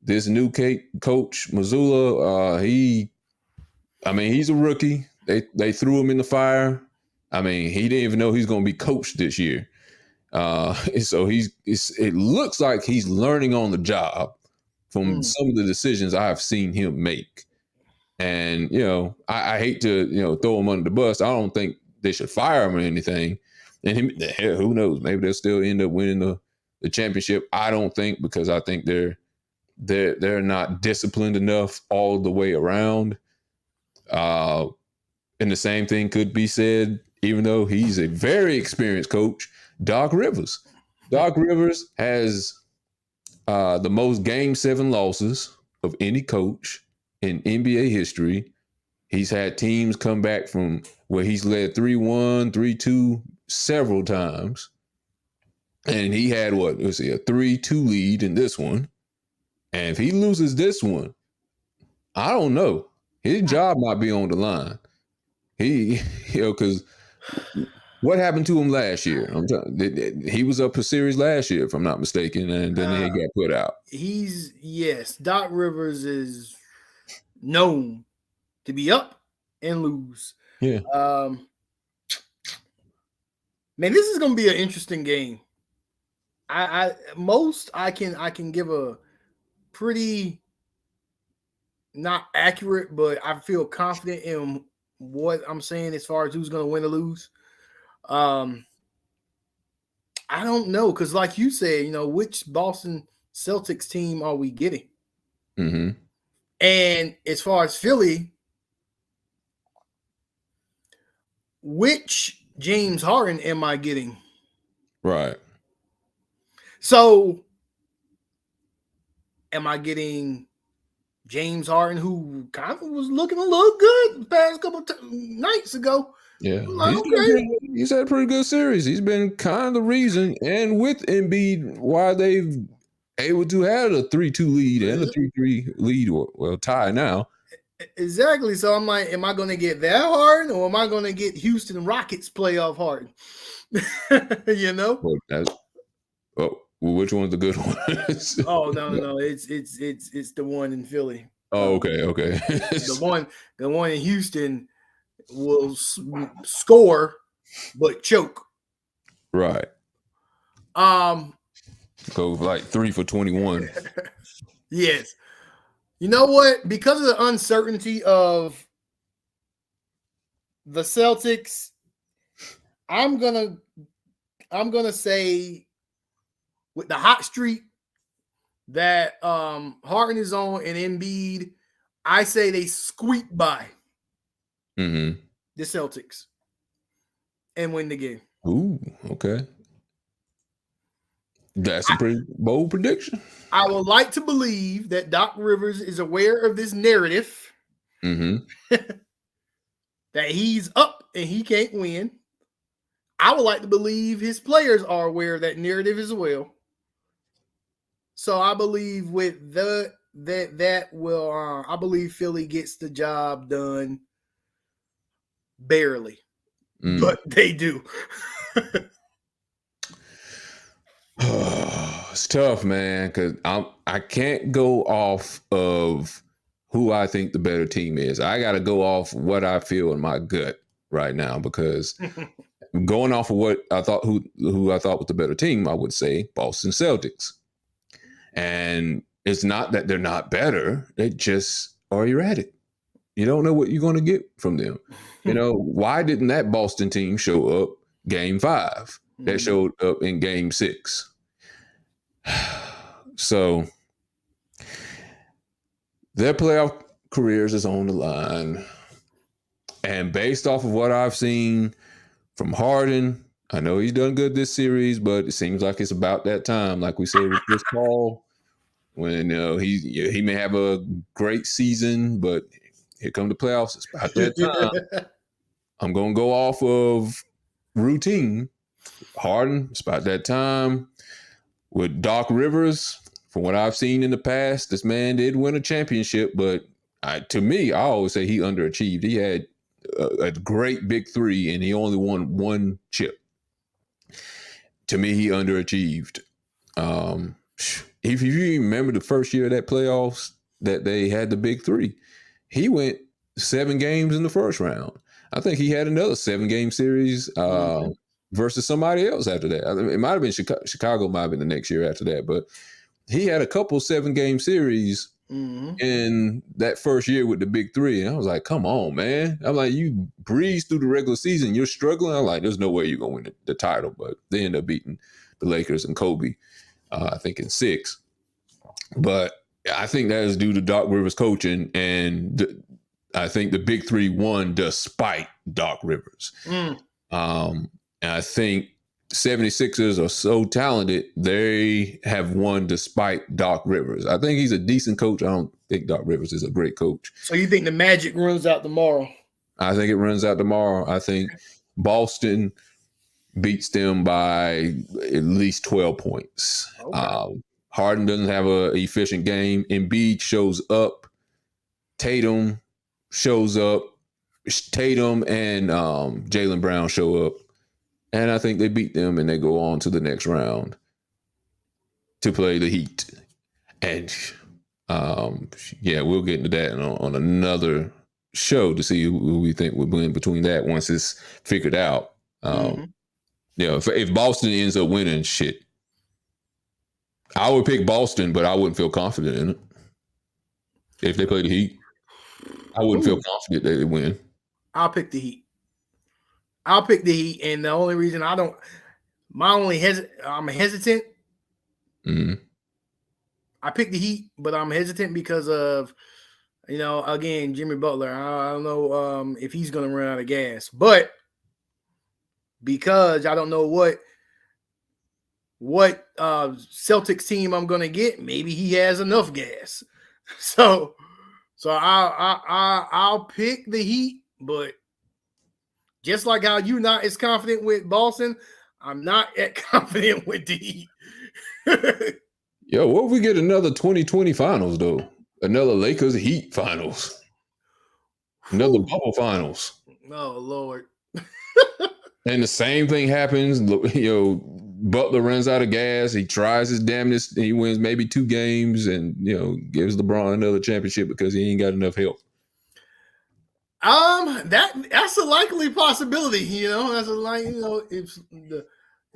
This new coach, Mazzulla, he's a rookie. They threw him in the fire. I mean, he didn't even know he's going to be coached this year. So it looks like he's learning on the job from some of the decisions I've seen him make. And, I hate to, throw him under the bus. I don't think they should fire him or anything. And who knows? Maybe they'll still end up winning the championship. I don't think, because I think they're not disciplined enough all the way around. And the same thing could be said, even though he's a very experienced coach, Doc Rivers. Doc Rivers has the most Game 7 losses of any coach in NBA history. He's had teams come back from where he's led 3-1, 3-2 several times. And he had a 3-2 lead in this one. And if he loses this one, I don't know. His job might be on the line. Because what happened to him last year? He was up a series last year, if I'm not mistaken, and then he got put out. Doc Rivers is known to be up and lose. Yeah. Man, this is gonna be an interesting game. I can give a pretty not accurate, but I feel confident in what I'm saying as far as who's gonna win or lose. I don't know, because like you said, which Boston Celtics team are we getting? Mm-hmm. And as far as Philly, which James Harden am I getting? Right. So, am I getting James Harden, who kind of was looking a little good the past couple nights ago? Yeah, Like, okay. he's had a pretty good series. He's been kind of the reason, and with Embiid, why they've able to have a 3-2 lead and a 3-3 lead, or tie now. Exactly. So I'm like, am I going to get that Harden, or am I going to get Houston Rockets playoff Harden? Which one's the good one? Oh no! It's the one in Philly. Oh, okay. the one in Houston will score but choke. Right. Go like 3 for 21. Yes. You know what? Because of the uncertainty of the Celtics, I'm gonna say with the hot streak that Harden is on and Embiid, I say they squeak by the Celtics and win the game. Ooh, okay. That's a pretty bold prediction. I would like to believe that Doc Rivers is aware of this narrative that he's up and he can't win. I would like to believe his players are aware of that narrative as well. So I believe with that will I believe Philly gets the job done barely, but they do. It's tough, man, because I can't go off of who I think the better team is. I got to go off what I feel in my gut right now, because going off of what I thought, who I thought was the better team, I would say Boston Celtics. And it's not that they're not better; they just are erratic. You don't know what you're going to get from them. Why didn't that Boston team show up Game 5? That showed up in Game 6. So their playoff careers is on the line. And based off of what I've seen from Harden, I know he's done good this series, but it seems like it's about that time, like we said with Chris Paul, when he may have a great season, but here come the playoffs. It's about that time. I'm going to go off of routine. Harden, it's about that time. With Doc Rivers, from what I've seen in the past, this man did win a championship, but to me, I always say he underachieved. He had a great big three, and he only won one chip. To me, he underachieved. If you remember the first year of that playoffs that they had the big three, he went 7 games in the first round. I think he had another 7-game series versus somebody else after that. It might have been Chicago might have been the next year after that, but he had a couple 7-game series in that first year with the big three. And I was like, come on, man. I'm like, you breeze through the regular season, you're struggling. I'm like, there's no way you're going to win the title, but they end up beating the Lakers and Kobe, I think in 6. But I think that is due to Doc Rivers coaching, and I think the big three won despite Doc Rivers. And I think 76ers are so talented, they have won despite Doc Rivers. I think he's a decent coach. I don't think Doc Rivers is a great coach. So you think the magic runs out tomorrow? I think it runs out tomorrow. I think Boston beats them by at least 12 points. Okay. Harden doesn't have an efficient game. Embiid shows up. Tatum shows up. Tatum and Jaylen Brown show up. And I think they beat them and they go on to the next round to play the Heat. And we'll get into that on another show to see who we think will win between that once it's figured out. If Boston ends up winning, shit, I would pick Boston, but I wouldn't feel confident in it. If they play the Heat, I wouldn't feel confident they would win. I'll pick the Heat. And the only reason I'm hesitant. Mm-hmm. I picked the Heat, but I'm hesitant because of, again, Jimmy Butler. I don't know if he's going to run out of gas, but because I don't know what Celtics team I'm going to get, maybe he has enough gas. So I'll pick the Heat, but just like how you're not as confident with Boston, I'm not as confident with the Heat. Yo, what if we get another 2020 finals, though? Another Lakers Heat finals. Another bubble finals. Oh, Lord. And the same thing happens. Butler runs out of gas. He tries his damnedest. He wins maybe 2 games and, gives LeBron another championship because he ain't got enough help. That's a likely possibility, That's if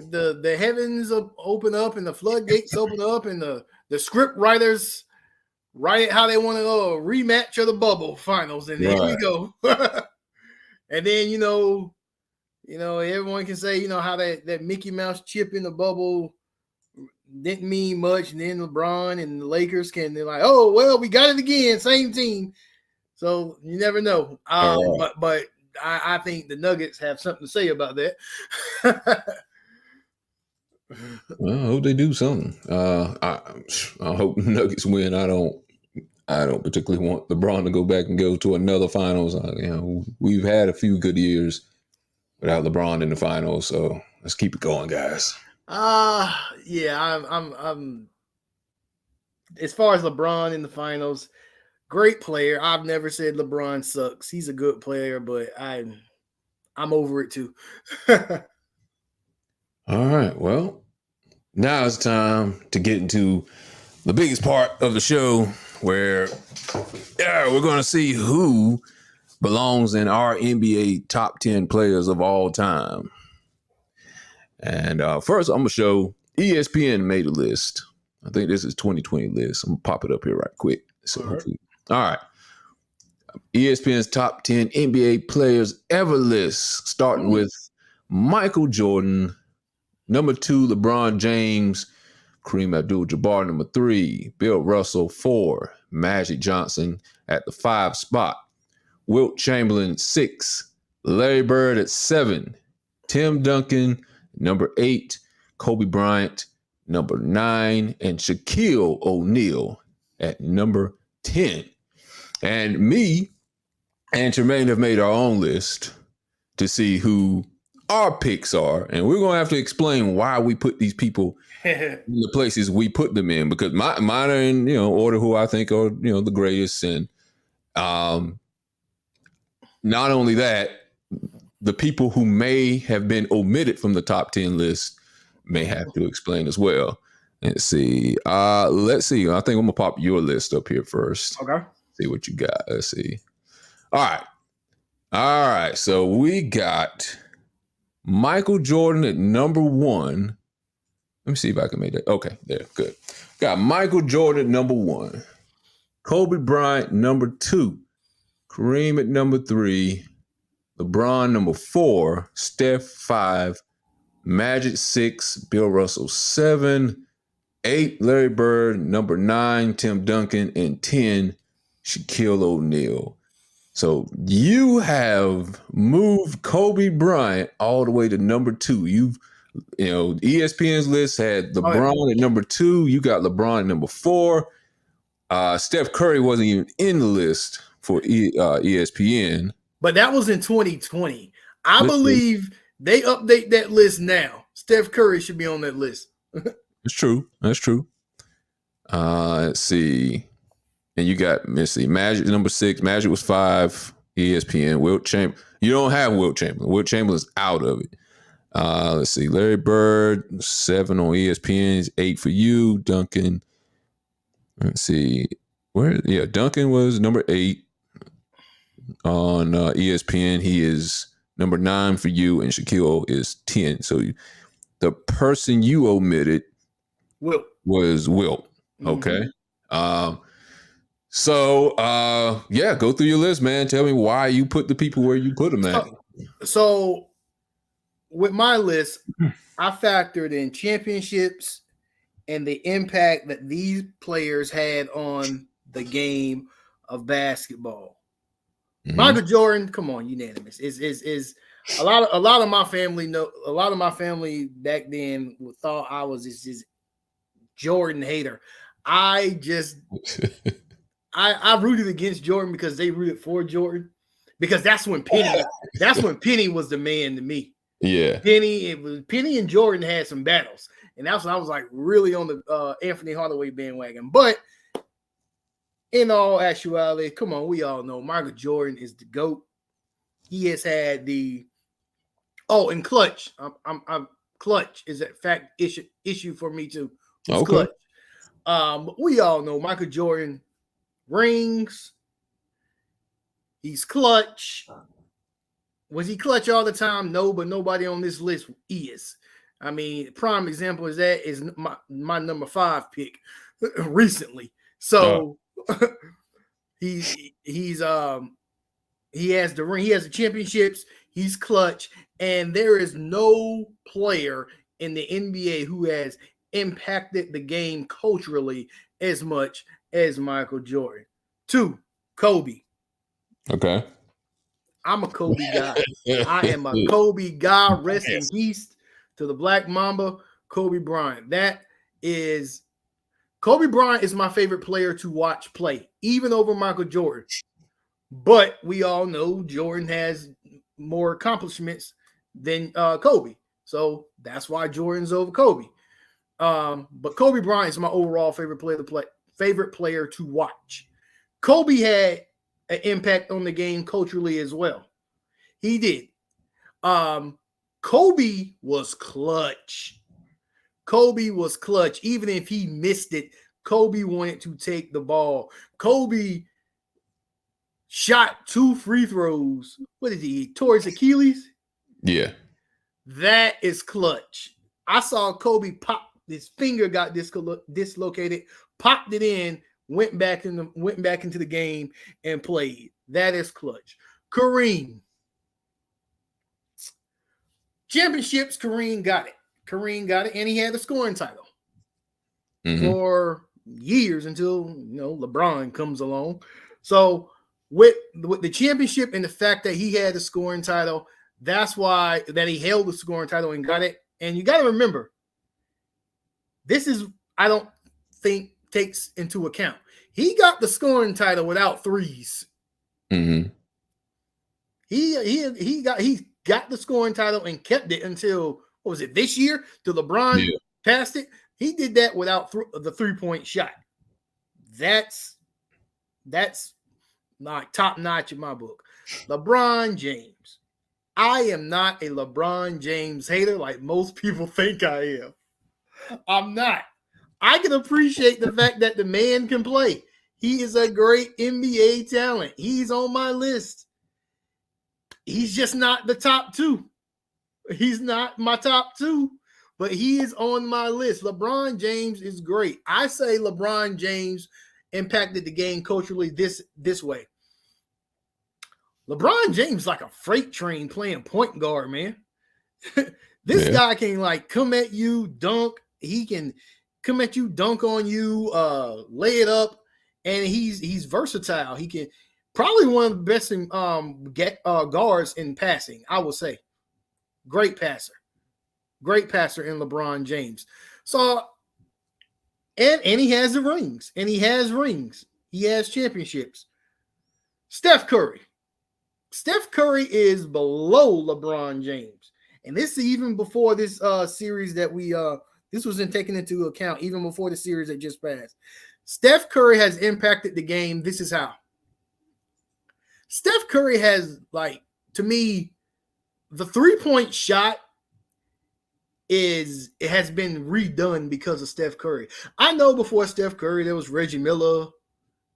the heavens open up and the floodgates open up and the script writers write it how they want to go, a rematch of the bubble finals, and there we go. And then everyone can say how that Mickey Mouse chip in the bubble didn't mean much, and then LeBron and the Lakers they're like, oh well, we got it again, same team. So you never know. But I think the Nuggets have something to say about that. Well, I hope they do something. I hope the Nuggets win. I don't particularly want LeBron to go back and go to another finals. We've had a few good years without LeBron in the finals, so let's keep it going, guys. Yeah, I'm as far as LeBron in the finals, great player. I've never said LeBron sucks. He's a good player, but I'm over it too. All right. Well, now it's time to get into the biggest part of the show where we're going to see who belongs in our NBA top 10 players of all time. And first, I'm going to show ESPN made a list. I think this is 2020 list. I'm going to pop it up here right quick. So all right. ESPN's top 10 NBA players ever list, starting with Michael Jordan, number 2, LeBron James, Kareem Abdul-Jabbar, number 3, Bill Russell, 4, Magic Johnson at the 5 spot, Wilt Chamberlain, 6, Larry Bird at 7, Tim Duncan, number 8, Kobe Bryant, number 9, and Shaquille O'Neal at number 10. And me and Tramaine have made our own list to see who our picks are. And we're going to have to explain why we put these people in the places we put them in, because mine are in, order who I think are, the greatest. And not only that, the people who may have been omitted from the top 10 list may have to explain as well. Let's see. Let's see. I think I'm going to pop your list up here first. Okay. See what you got. Let's see. All right. So we got Michael Jordan at number 1. Let me see if I can make that. Okay, there. Good. Got Michael Jordan at number 1. Kobe Bryant, number 2. Kareem at number 3. LeBron, number 4. Steph, 5. Magic, 6. Bill Russell, 7. 8. Larry Bird. Number 9. Tim Duncan. And 10. Shaquille O'Neal. So you have moved Kobe Bryant all the way to number 2. ESPN's list had LeBron at number 2. You got LeBron at number 4. Steph Curry wasn't even in the list for ESPN. But that was in 2020. I believe they update that list now. Steph Curry should be on that list. That's true. Let's see. And you got Missy Magic number 6. Magic was 5. ESPN. Wilt Chamberlain. You don't have Wilt Chamberlain. Wilt Chamberlain's out of it. Let's see. Larry Bird 7 on ESPN. He's 8 for you. Duncan. Let's see. Where? Yeah, Duncan was number 8 on ESPN. He is number 9 for you, and Shaquille is 10. So the person you omitted was Wilt. Okay. So yeah, go through your list, man. Tell me why you put the people where you put them at. So with my list, I factored in championships and the impact that these players had on the game of basketball. Michael Jordan, come on, unanimous. Is a lot of my family back then thought I was this Jordan hater. I rooted against Jordan because they rooted for Jordan, because that's when Penny was the man to me. Yeah, Penny and Jordan had some battles, and that's when I was like really on the Anthony Hardaway bandwagon. But in all actuality, come on, we all know Michael Jordan is the GOAT. He has had and clutch. I'm clutch is a fact issue for me too. Okay. Clutch. But we all know Michael Jordan rings. He's clutch. Was he clutch all the time? No, but nobody on this list is. I mean, prime example is my number 5 pick recently. So he has the ring, he has the championships, he's clutch, and there is no player in the NBA who has impacted the game culturally as much as Michael Jordan. 2, Kobe. Okay. I'm a Kobe guy. I am a Kobe guy. Rest in peace to the Black Mamba, Kobe Bryant. Kobe Bryant is my favorite player to watch play, even over Michael Jordan. But we all know Jordan has more accomplishments than Kobe. So that's why Jordan's over Kobe. But Kobe Bryant is my overall favorite player to watch. Kobe had an impact on the game culturally as well. He did. Kobe was clutch. Even if he missed it, Kobe wanted to take the ball. Kobe shot 2 free throws. What did he? Tore his Achilles? Yeah. That is clutch. I saw Kobe pop. His finger got dislocated, popped it in, went back into the game and played. That is clutch. Kareem. Championships, Kareem got it, and he had the scoring title for years until LeBron comes along. So with the championship and the fact that he had the scoring title, that's why that he held the scoring title and got it. And you got to remember, this is, I don't think, takes into account. He got the scoring title without threes. Mm-hmm. He got the scoring title and kept it until, what was it, this year? Till LeBron passed it. He did that without the 3-point shot. That's not top notch in my book. LeBron James. I am not a LeBron James hater like most people think I am. I'm not. I can appreciate the fact that the man can play. He is a great NBA talent. He's on my list. He's just not the top 2. He's not my top 2, but he is on my list. LeBron James is great. I say LeBron James impacted the game culturally this way. LeBron James is like a freight train playing point guard, man. This guy can come at you, dunk. He can come at you, dunk on you, lay it up, and he's versatile. He can probably one of the best guards in passing, I would say. Great passer in LeBron James. So, and he has the rings, He has championships. Steph Curry is below LeBron James, and this is even before this series that we This wasn't taken into account even before the series that just passed. Steph Curry has impacted the game. This is how. Steph Curry has, like, to me, the 3-point shot it has been redone because of Steph Curry. I know before Steph Curry, there was Reggie Miller.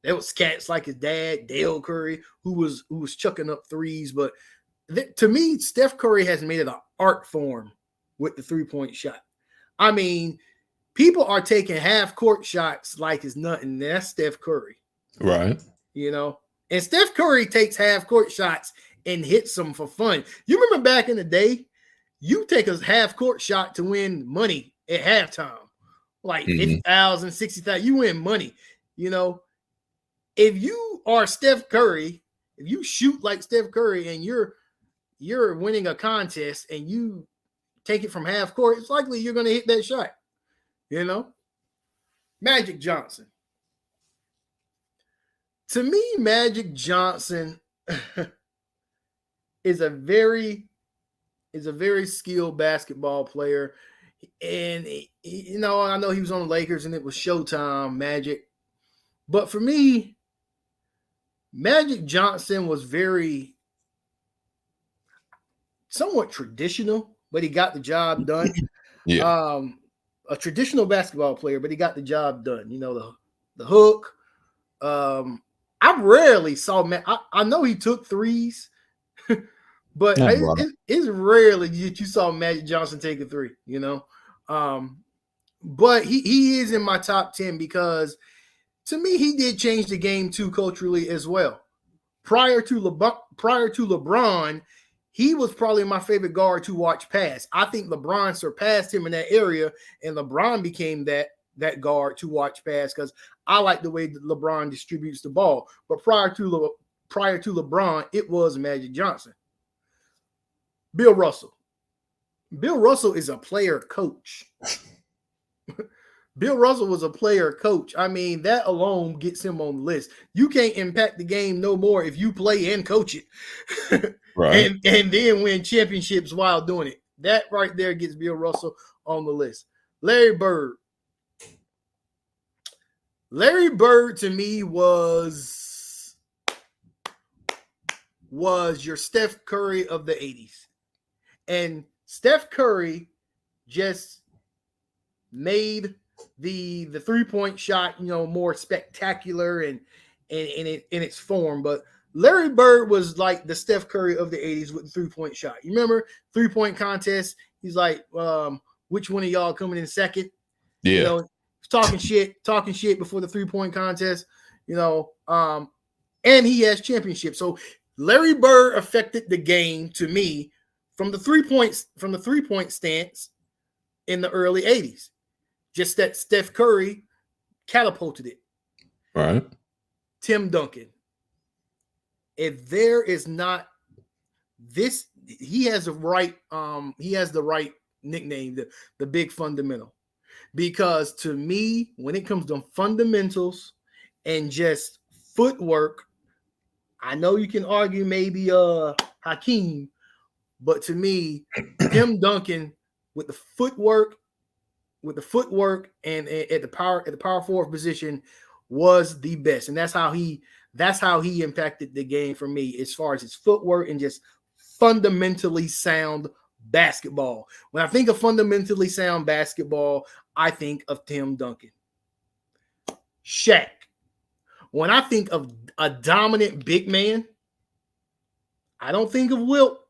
There was cats like his dad, Dale Curry, who was chucking up threes. But to me, Steph Curry has made it an art form with the 3-point shot. I mean, people are taking half-court shots like it's nothing. That's Steph Curry. Right. You know? And Steph Curry takes half-court shots and hits them for fun. You remember back in the day, you take a half-court shot to win money at halftime. Like 50,000, 60,000. You win money. You know? If you are Steph Curry, if you shoot like Steph Curry and you're winning a contest and you take it from half court, it's likely you're going to hit that shot. You know? Magic Johnson. To me, Magic Johnson is a very skilled basketball player. And, you know, I know he was on the Lakers and it was Showtime, Magic. But for me, Magic Johnson was very somewhat traditional, but he got the job done. Yeah. A traditional basketball player, but he got the job done. You know, the hook. I rarely saw I know he took threes, but it's rarely that you saw Magic Johnson take a three, you know. But he is in my top 10 because to me, he did change the game too culturally as well. Prior to LeBron, he was probably my favorite guard to watch pass. I think LeBron surpassed him in that area, and LeBron became that guard to watch pass because I like the way that LeBron distributes the ball. But prior to LeBron, it was Magic Johnson. Bill Russell. Bill Russell is a player coach. Bill Russell was a player coach. I mean, that alone gets him on the list. You can't impact the game no more if you play and coach it. Right. and then win championships while doing it. That right there gets Bill Russell on the list. Larry Bird. Larry Bird to me was your Steph Curry of the 80s. And Steph Curry just made the 3-point shot, you know, more spectacular and in its form. But Larry Bird was like the Steph Curry of the 80s with the 3-point shot. You remember 3-point contest? He's like, which one of y'all coming in second? Yeah. You know, talking shit before the 3-point contest, you know, and he has championships. So Larry Bird affected the game to me from the 3-point stance in the early 80s. Just that Steph Curry catapulted it. Right. Tim Duncan. If there is not this, he has the right nickname, the big fundamental. Because to me, when it comes to fundamentals and just footwork, I know you can argue maybe Hakeem, but to me, Tim Duncan with the footwork and at the power forward position was the best. And that's how he impacted the game for me as far as his footwork and just fundamentally sound basketball. When I think of fundamentally sound basketball, I think of Tim Duncan. Shaq. When I think of a dominant big man, I don't think of Wilt.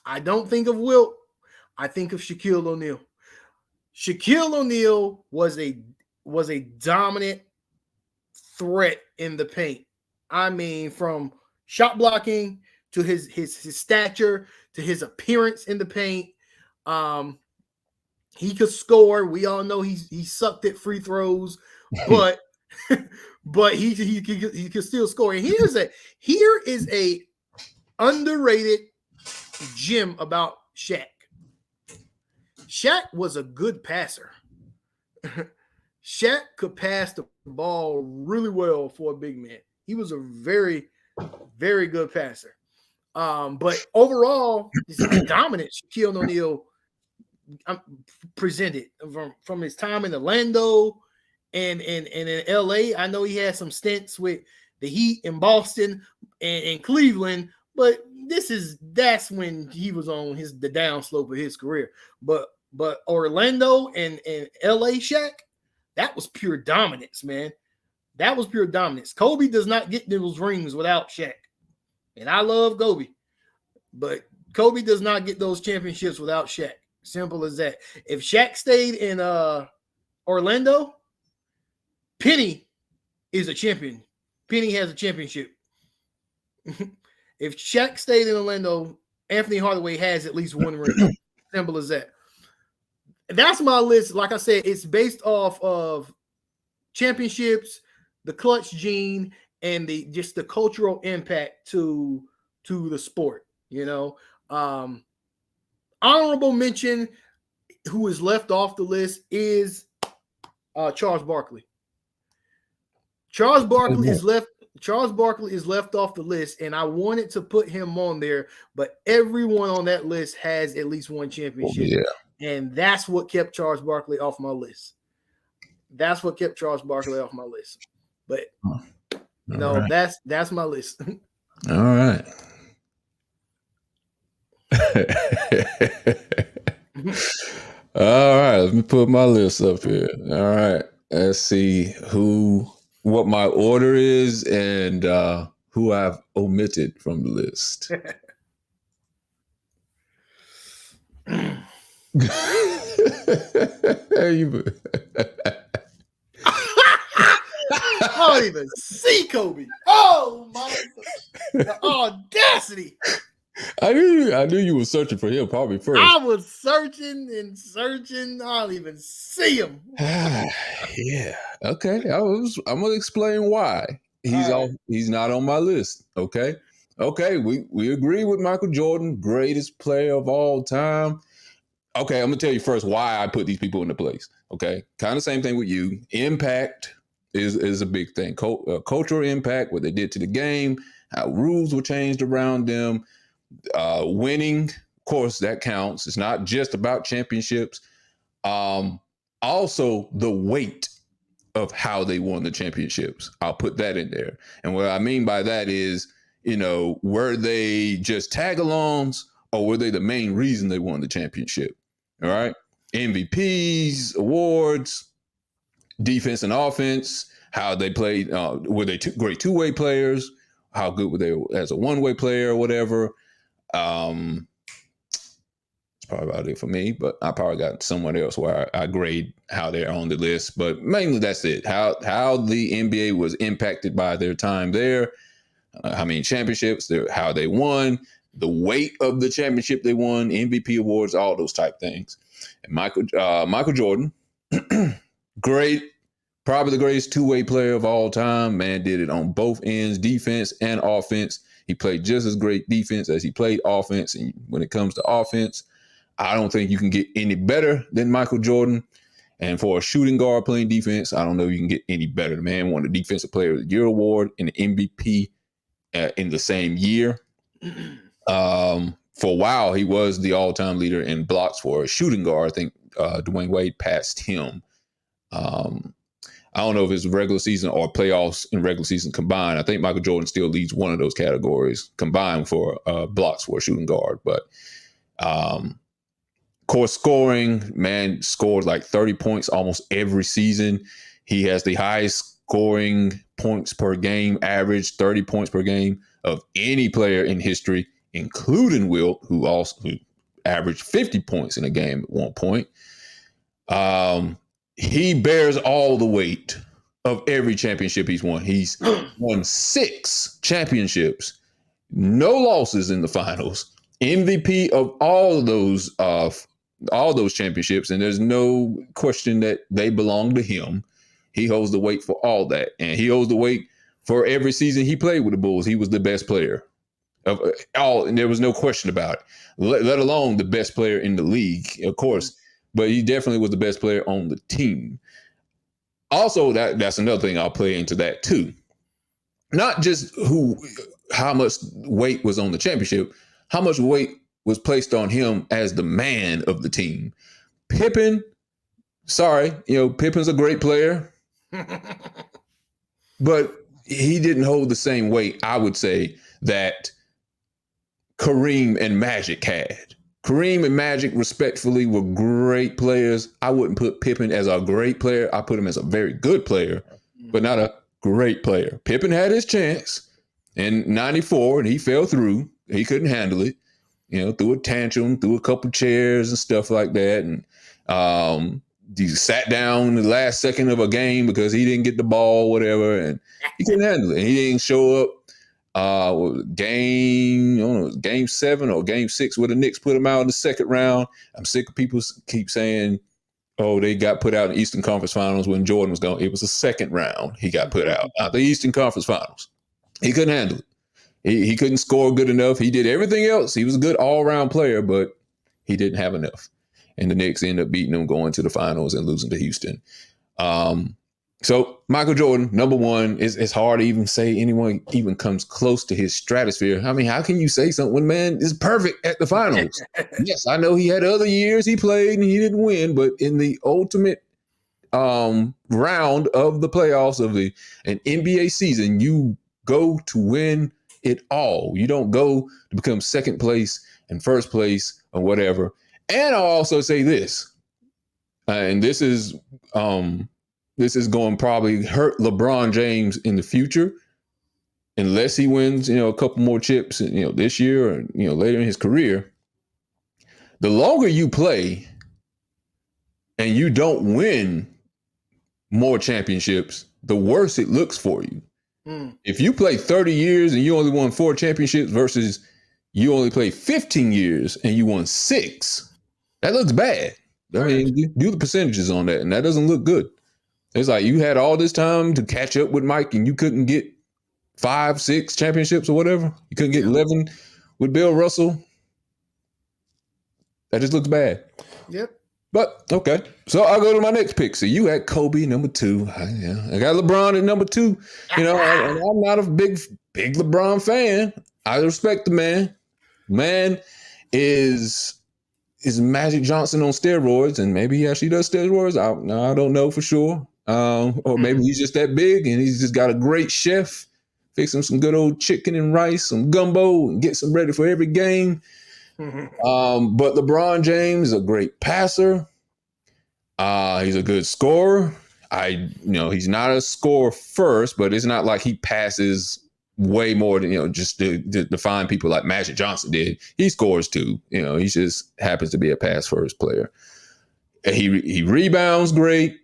I think of Shaquille O'Neal. Shaquille O'Neal was a dominant threat in the paint. I mean, from shot blocking to his stature to his appearance in the paint. He could score. We all know he sucked at free throws, but he could still score. And here is a underrated gem about Shaq. Shaq was a good passer. Shaq could pass the ball really well for a big man. He was a very, very good passer. But overall, he's dominant. Shaquille O'Neal presented from his time in Orlando and in LA. I know he had some stints with the Heat in Boston and Cleveland, but that's when he was on the downslope of his career. But Orlando and LA Shaq, that was pure dominance, man. That was pure dominance. Kobe does not get those rings without Shaq. And I love Kobe, but Kobe does not get those championships without Shaq. Simple as that. If Shaq stayed in Orlando, Penny is a champion. Penny has a championship. If Shaq stayed in Orlando, Anthony Hardaway has at least one ring. Simple as that. That's my list. Like I said, it's based off of championships, the clutch gene, and just the cultural impact to the sport. Honorable mention, who is left off the list, is Charles Barkley. Charles Barkley is left off the list, and I wanted to put him on there, but everyone on that list has at least one championship. Yeah. And that's what kept Charles Barkley off my list. But right. That's my list. All right. All right, let me put my list up here. All right, let's see what my order is and who I've omitted from the list. I don't even see Kobe. Oh my! The audacity! I knew you were searching for him probably first. I was searching and searching. I don't even see him. Yeah. Okay. I'm gonna explain why he's not on my list. Okay. We agree with Michael Jordan, greatest player of all time. Okay, I'm gonna tell you first why I put these people into place. Okay, kind of same thing with you. Impact is a big thing. Cultural impact, what they did to the game, how rules were changed around them. Winning, of course, that counts. It's not just about championships. Also, the weight of how they won the championships. I'll put that in there. And what I mean by that is, were they just tag-alongs or were they the main reason they won the championship? All right. MVPs, awards, defense and offense, how they played. Were they great two-way players? How good were they as a one-way player or whatever? It's probably about it for me, but I probably got someone else where I grade how they're on the list. But mainly that's it. How the NBA was impacted by their time there, how many championships, how they won, the weight of the championship they won, MVP awards, all those type things. And Michael Jordan, great, probably the greatest two-way player of all time. Man did it on both ends, defense and offense. He played just as great defense as he played offense. And when it comes to offense, I don't think you can get any better than Michael Jordan. And for a shooting guard playing defense, I don't know if you can get any better. The man won the Defensive Player of the Year award and the MVP in the same year. For a while, he was the all-time leader in blocks for a shooting guard. I think Dwayne Wade passed him. I don't know if it's regular season or playoffs and regular season combined. I think Michael Jordan still leads one of those categories combined for blocks for a shooting guard. But course scoring, man scored like 30 points almost every season. He has the highest scoring points per game average, 30 points per game of any player in history, including Wilt, who averaged 50 points in a game at one point. He bears all the weight of every championship he's won. He's won 6 championships, no losses in the finals, MVP of all those championships, and there's no question that they belong to him. He holds the weight for all that, and he holds the weight for every season he played with the Bulls. He was the best player of all, and there was no question about it, let alone the best player in the league, of course. But he definitely was the best player on the team. Also, that's another thing I'll play into that too. Not just how much weight was on the championship, how much weight was placed on him as the man of the team. Pippen, sorry, Pippen's a great player, but he didn't hold the same weight, I would say, that Kareem and Magic had. Kareem and Magic, respectfully, were great players. I wouldn't put Pippen as a great player. I put him as a very good player, but not a great player. Pippen had his chance in 94, and he fell through. He couldn't handle it. Threw a tantrum, threw a couple chairs and stuff like that. And he sat down in the last second of a game because he didn't get the ball, whatever, and he couldn't handle it. He didn't show up. Game 7 or game 6 where the Knicks put him out in the second round. I'm sick of people keep saying, oh, they got put out in the Eastern Conference Finals when Jordan was gone. It was the second round he got put out, not the Eastern Conference Finals. He couldn't handle it. He couldn't score good enough. He did everything else. He was a good all-around player, but he didn't have enough. And the Knicks ended up beating them, going to the finals and losing to Houston. So Michael Jordan, number one, it's hard to even say anyone even comes close to his stratosphere. I mean, how can you say something when man is perfect at the finals? Yes, I know he had other years he played and he didn't win, but in the ultimate round of the playoffs of an NBA season, you go to win it all. You don't go to become second place and first place or whatever. And I'll also say this, and this is going to probably hurt LeBron James in the future, unless he wins, a couple more chips, this year or, later in his career. The longer you play and you don't win more championships, the worse it looks for you. If you play 30 years and you only won 4 championships versus you only played 15 years and you won 6, that looks bad. I mean, do the percentages on that, and that doesn't look good. It's like you had all this time to catch up with Mike and you couldn't get 5, 6 championships or whatever. You couldn't get 11 with Bill Russell. That just looks bad. Yep. But, okay. So I'll go to my next pick. So you had Kobe, number 2. I got LeBron at number 2. And I'm not a big LeBron fan. I respect the man. Man is Magic Johnson on steroids, and maybe he actually does steroids. I don't know for sure. Or maybe he's just that big and he's just got a great chef, fix him some good old chicken and rice, some gumbo, and gets him ready for every game. But LeBron James is a great passer. He's a good scorer. He's not a scorer first, but it's not like he passes way more than, just to find people like Magic Johnson did. He scores too. He just happens to be a pass first player. He rebounds great.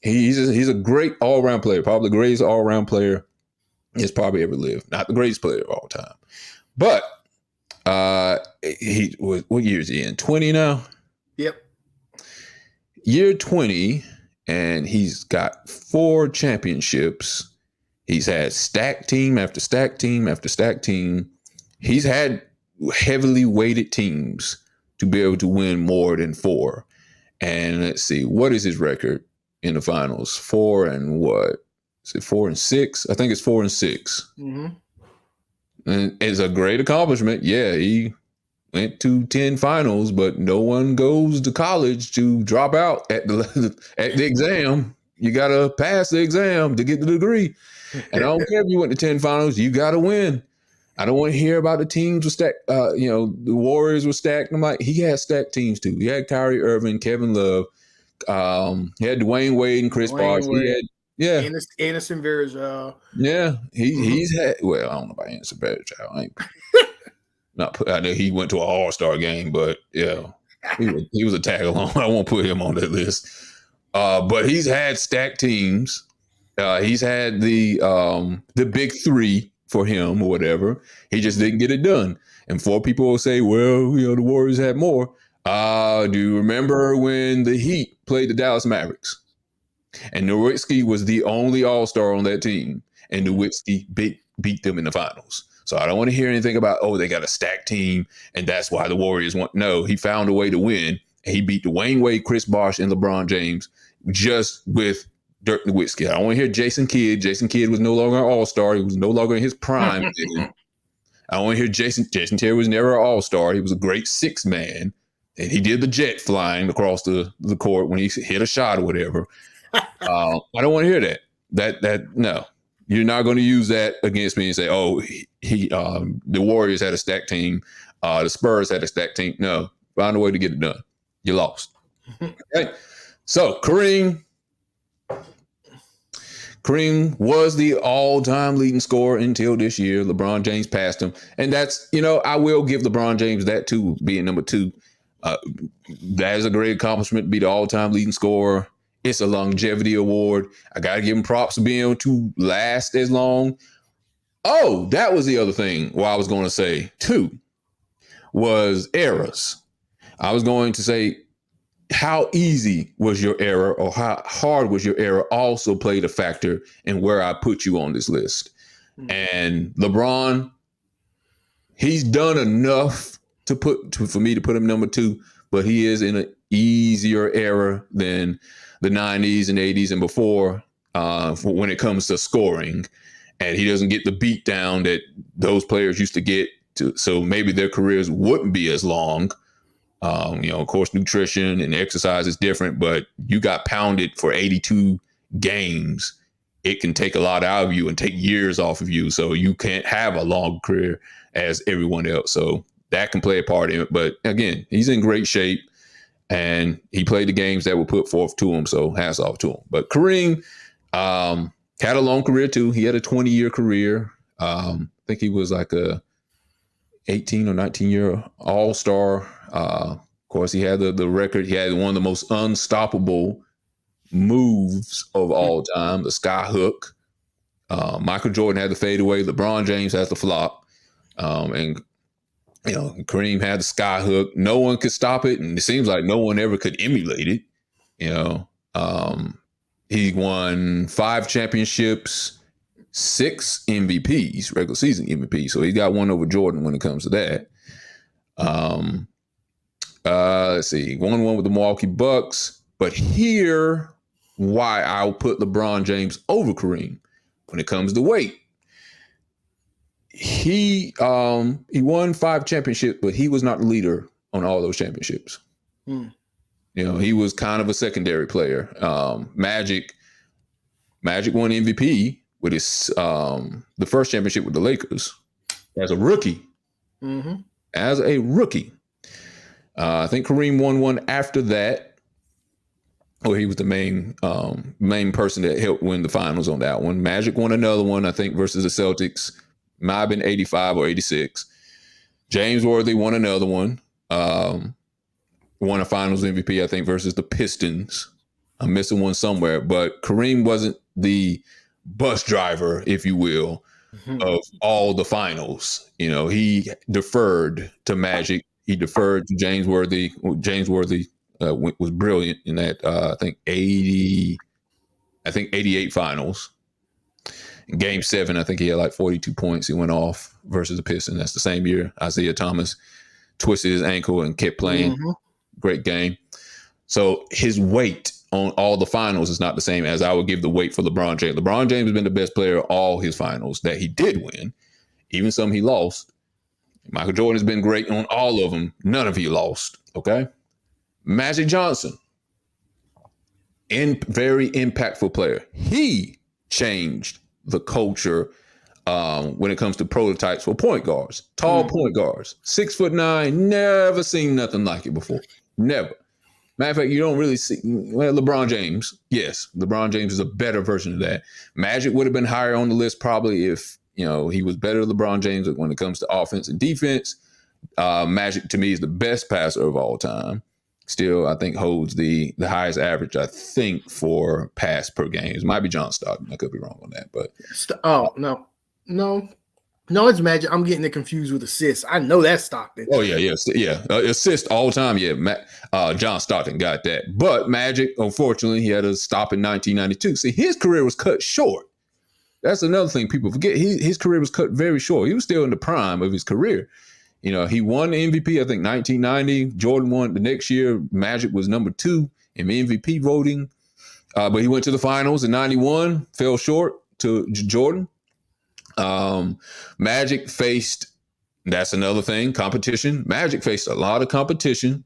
He's a great all-around player, probably the greatest all-around player he's probably ever lived. Not the greatest player of all time. But what year is he in? 20 now? Yep. Year 20, and he's got 4 championships. He's had stacked team after stacked team after stacked team. He's had heavily weighted teams to be able to win more than 4. And let's see, what is his record in the finals? 4 and what? Is it 4 and 6? I think it's 4 and 6. Mm-hmm. And it's a great accomplishment. Yeah, he went to 10 finals, but no one goes to college to drop out at the exam. You got to pass the exam to get the degree. And I don't care if you went to 10 finals, you got to win. I don't want to hear about the teams with stacked, the Warriors were stacked. I'm like, he had stacked teams too. He had Kyrie Irving, Kevin Love. He had Dwayne Wade and Chris Bosh. He had, Anderson Varejao. Yeah, he's had. Well, I don't know about Anderson Varejao. I know he went to an All-Star game, but yeah, he was a tag along. I won't put him on that list. But he's had stacked teams. He's had the big 3 for him or whatever. He just didn't get it done. And 4 people will say, well, the Warriors had more. Do you remember when the Heat played the Dallas Mavericks? And Nowitzki was the only All-Star on that team. And Nowitzki beat them in the finals. So I don't want to hear anything about, they got a stacked team and that's why the Warriors won. No, he found a way to win. And he beat Dwayne Wade, Chris Bosh, and LeBron James just with Dirk Nowitzki. I don't want to hear Jason Kidd. Jason Kidd was no longer an All-Star. He was no longer in his prime. I don't want to hear Jason Terry was never an All-Star. He was a great 6th man. and he did the jet flying across the court when he hit a shot or whatever. I don't want to hear that. No, you're not going to use that against me and say, oh, the Warriors had a stacked team. The Spurs had a stacked team. No, find a way to get it done. You lost. Okay. So Kareem was the all-time leading scorer until this year. LeBron James passed him. And that's, I will give LeBron James that too, being number 2. That is a great accomplishment to be the all-time leading scorer. It's a longevity award. I got to give him props for being able to last as long. Oh, that was the other thing. What I was going to say too was eras. I was going to say, how easy was your era or how hard was your era also played a factor in where I put you on this list. And LeBron, he's done enough for me to put him number 2, but he is in an easier era than the 90s and 80s and before when it comes to scoring. And he doesn't get the beat down that those players used to get. So maybe their careers wouldn't be as long. Of course, nutrition and exercise is different, but you got pounded for 82 games. It can take a lot out of you and take years off of you. So you can't have a long career as everyone else. So that can play a part in it. But again, he's in great shape and he played the games that were put forth to him. So hats off to him. But Kareem had a long career too. He had a 20-year career. I think he was like a 18 or 19-year all-star. Of course, he had the record. He had one of the most unstoppable moves of all time, the sky hook. Michael Jordan had the fadeaway. LeBron James has the flop. And Kareem had the sky hook. No one could stop it, and it seems like no one ever could emulate it. He won 5 championships, 6 MVPs, regular season MVP. So he got one over Jordan when it comes to that. Let's see, won one with the Milwaukee Bucks. But here, why I'll put LeBron James over Kareem when it comes to weight. He won 5 championships, but he was not the leader on all those championships. He was kind of a secondary player. Magic won MVP with his the first championship with the Lakers as a rookie. As a rookie. I think Kareem won one after that. Oh, he was the main person that helped win the finals on that one. Magic won another one, I think, versus the Celtics. Might have been 85 or 86. James Worthy won another one. Won a finals MVP, I think, versus the Pistons. I'm missing one somewhere. But Kareem wasn't the bus driver, if you will, of all the finals. He deferred to Magic. He deferred to James Worthy. James Worthy was brilliant in that, I think 88 finals. In Game 7, I think he had like 42 points. He went off versus the Pistons. That's the same year. Isaiah Thomas twisted his ankle and kept playing. Great game. So his weight on all the finals is not the same as I would give the weight for LeBron James. LeBron James has been the best player of all his finals that he did win, even some he lost. Michael Jordan has been great on all of them. None of he lost. Okay. Magic Johnson, very impactful player. He changed the culture when it comes to prototypes for point guards, tall point guards, 6'9", never seen nothing like it before. Never. Matter of fact, you don't really see LeBron James. Yes, LeBron James is a better version of that. Magic would have been higher on the list probably if he was better than LeBron James when it comes to offense and defense. Magic to me is the best passer of all time. Still, I think holds the highest average, I think, for pass per game. It might be John Stockton. I could be wrong on that, but no, it's Magic. I'm getting it confused with assists. I know that's Stockton. Oh yeah. Assist all the time. Yeah, John Stockton got that. But Magic, unfortunately, he had to stop in 1992. See, his career was cut short. That's another thing people forget. His career was cut very short. He was still in the prime of his career. He won the MVP, I think, 1990. Jordan won the next year. Magic was number 2 in MVP voting. But he went to the finals in 91, fell short to Jordan. Magic faced That's another thing. Competition. Magic faced a lot of competition.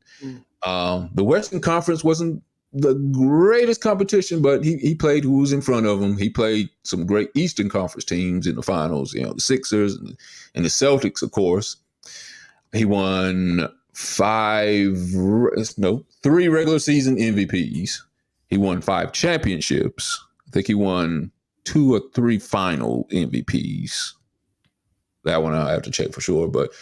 The Western Conference wasn't the greatest competition, but he played who was in front of him. He played some great Eastern Conference teams in the finals. You know, the Sixers and the Celtics, of course. He won 3 regular season MVPs. He won 5 championships. I think he won 2 or 3 final MVPs. That one I'll have to check for sure. But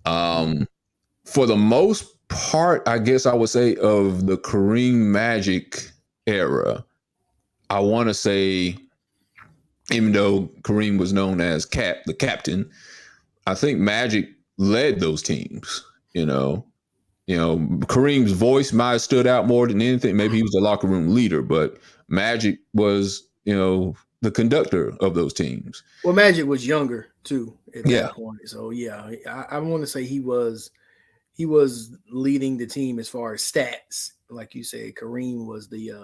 for the most part, I guess I would say of the Kareem Magic era, I want to say, even though Kareem was known as the captain, I think Magic led those teams. You know, Kareem's voice might have stood out more than anything. Maybe he was the locker room leader, but Magic was, the conductor of those teams. Well, Magic was younger too at that point. So yeah, I want to say he was leading the team as far as stats. Like you said, Kareem was the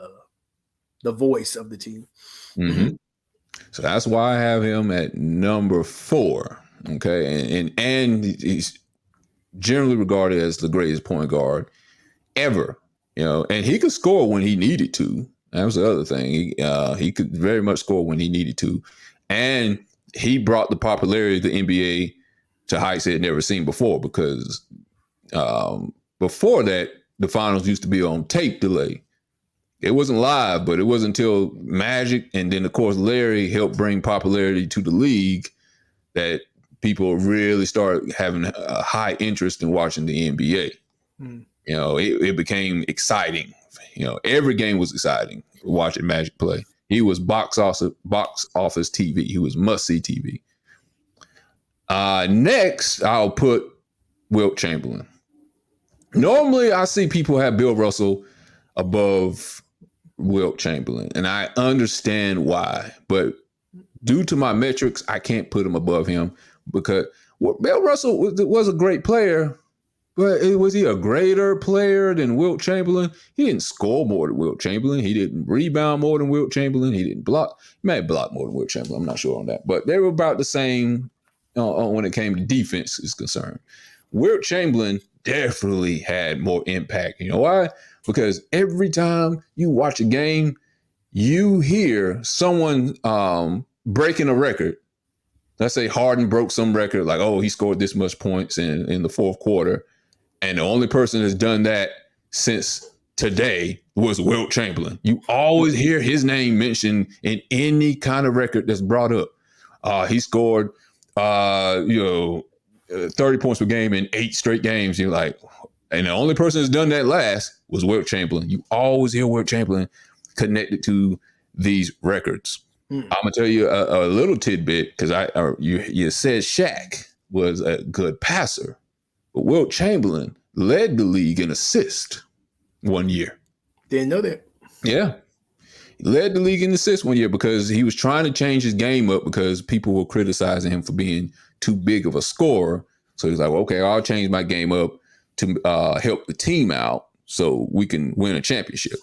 voice of the team. Mm-hmm. So that's why I have him at number 4. Okay, and he's generally regarded as the greatest point guard ever. And he could score when he needed to. That was the other thing. He could very much score when he needed to, and he brought the popularity of the NBA to heights it had never seen before. Because before that, the finals used to be on tape delay. It wasn't live, but it wasn't until Magic and then, of course, Larry helped bring popularity to the league that people really started having a high interest in watching the NBA. It became exciting. Every game was exciting watching Magic play. He was box office TV. He was must-see TV. Next, I'll put Wilt Chamberlain. Normally, I see people have Bill Russell above Wilt Chamberlain, and I understand why. But due to my metrics, I can't put him above him because Bill Russell was a great player, but was he a greater player than Wilt Chamberlain? He didn't score more than Wilt Chamberlain. He didn't rebound more than Wilt Chamberlain. He didn't block. He may have blocked more than Wilt Chamberlain. I'm not sure on that. But they were about the same when it came to defense is concerned. Wilt Chamberlain definitely had more impact. You know why? Because every time you watch a game, you hear someone breaking a record. Let's say Harden broke some record, like, he scored this much points in the fourth quarter. And the only person that's done that since today was Wilt Chamberlain. You always hear his name mentioned in any kind of record that's brought up. He scored, 30 points per game in 8 straight games. You're like, and the only person that's done that last was Wilt Chamberlain. You always hear Wilt Chamberlain connected to these records. I'm gonna tell you a little tidbit because you said Shaq was a good passer, but Wilt Chamberlain led the league in assists one year. Didn't know that. Yeah, he led the league in assists one year because he was trying to change his game up because people were criticizing him for being too big of a scorer. So he's like, okay, I'll change my game up to help the team out so we can win a championship.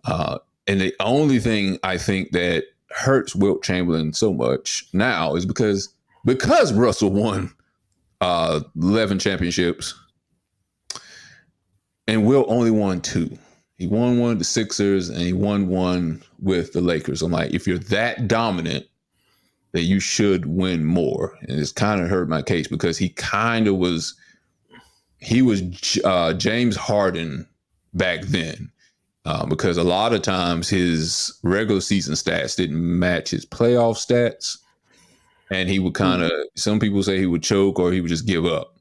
And the only thing I think that hurts Wilt Chamberlain so much now is because Russell won 11 championships and Wilt only won 2. He won one with the Sixers and he won one with the Lakers. I'm like, if you're that dominant, that you should win more. And it's kind of hurt my case because he was James Harden back then. Because a lot of times his regular season stats didn't match his playoff stats. And he would some people say he would choke or he would just give up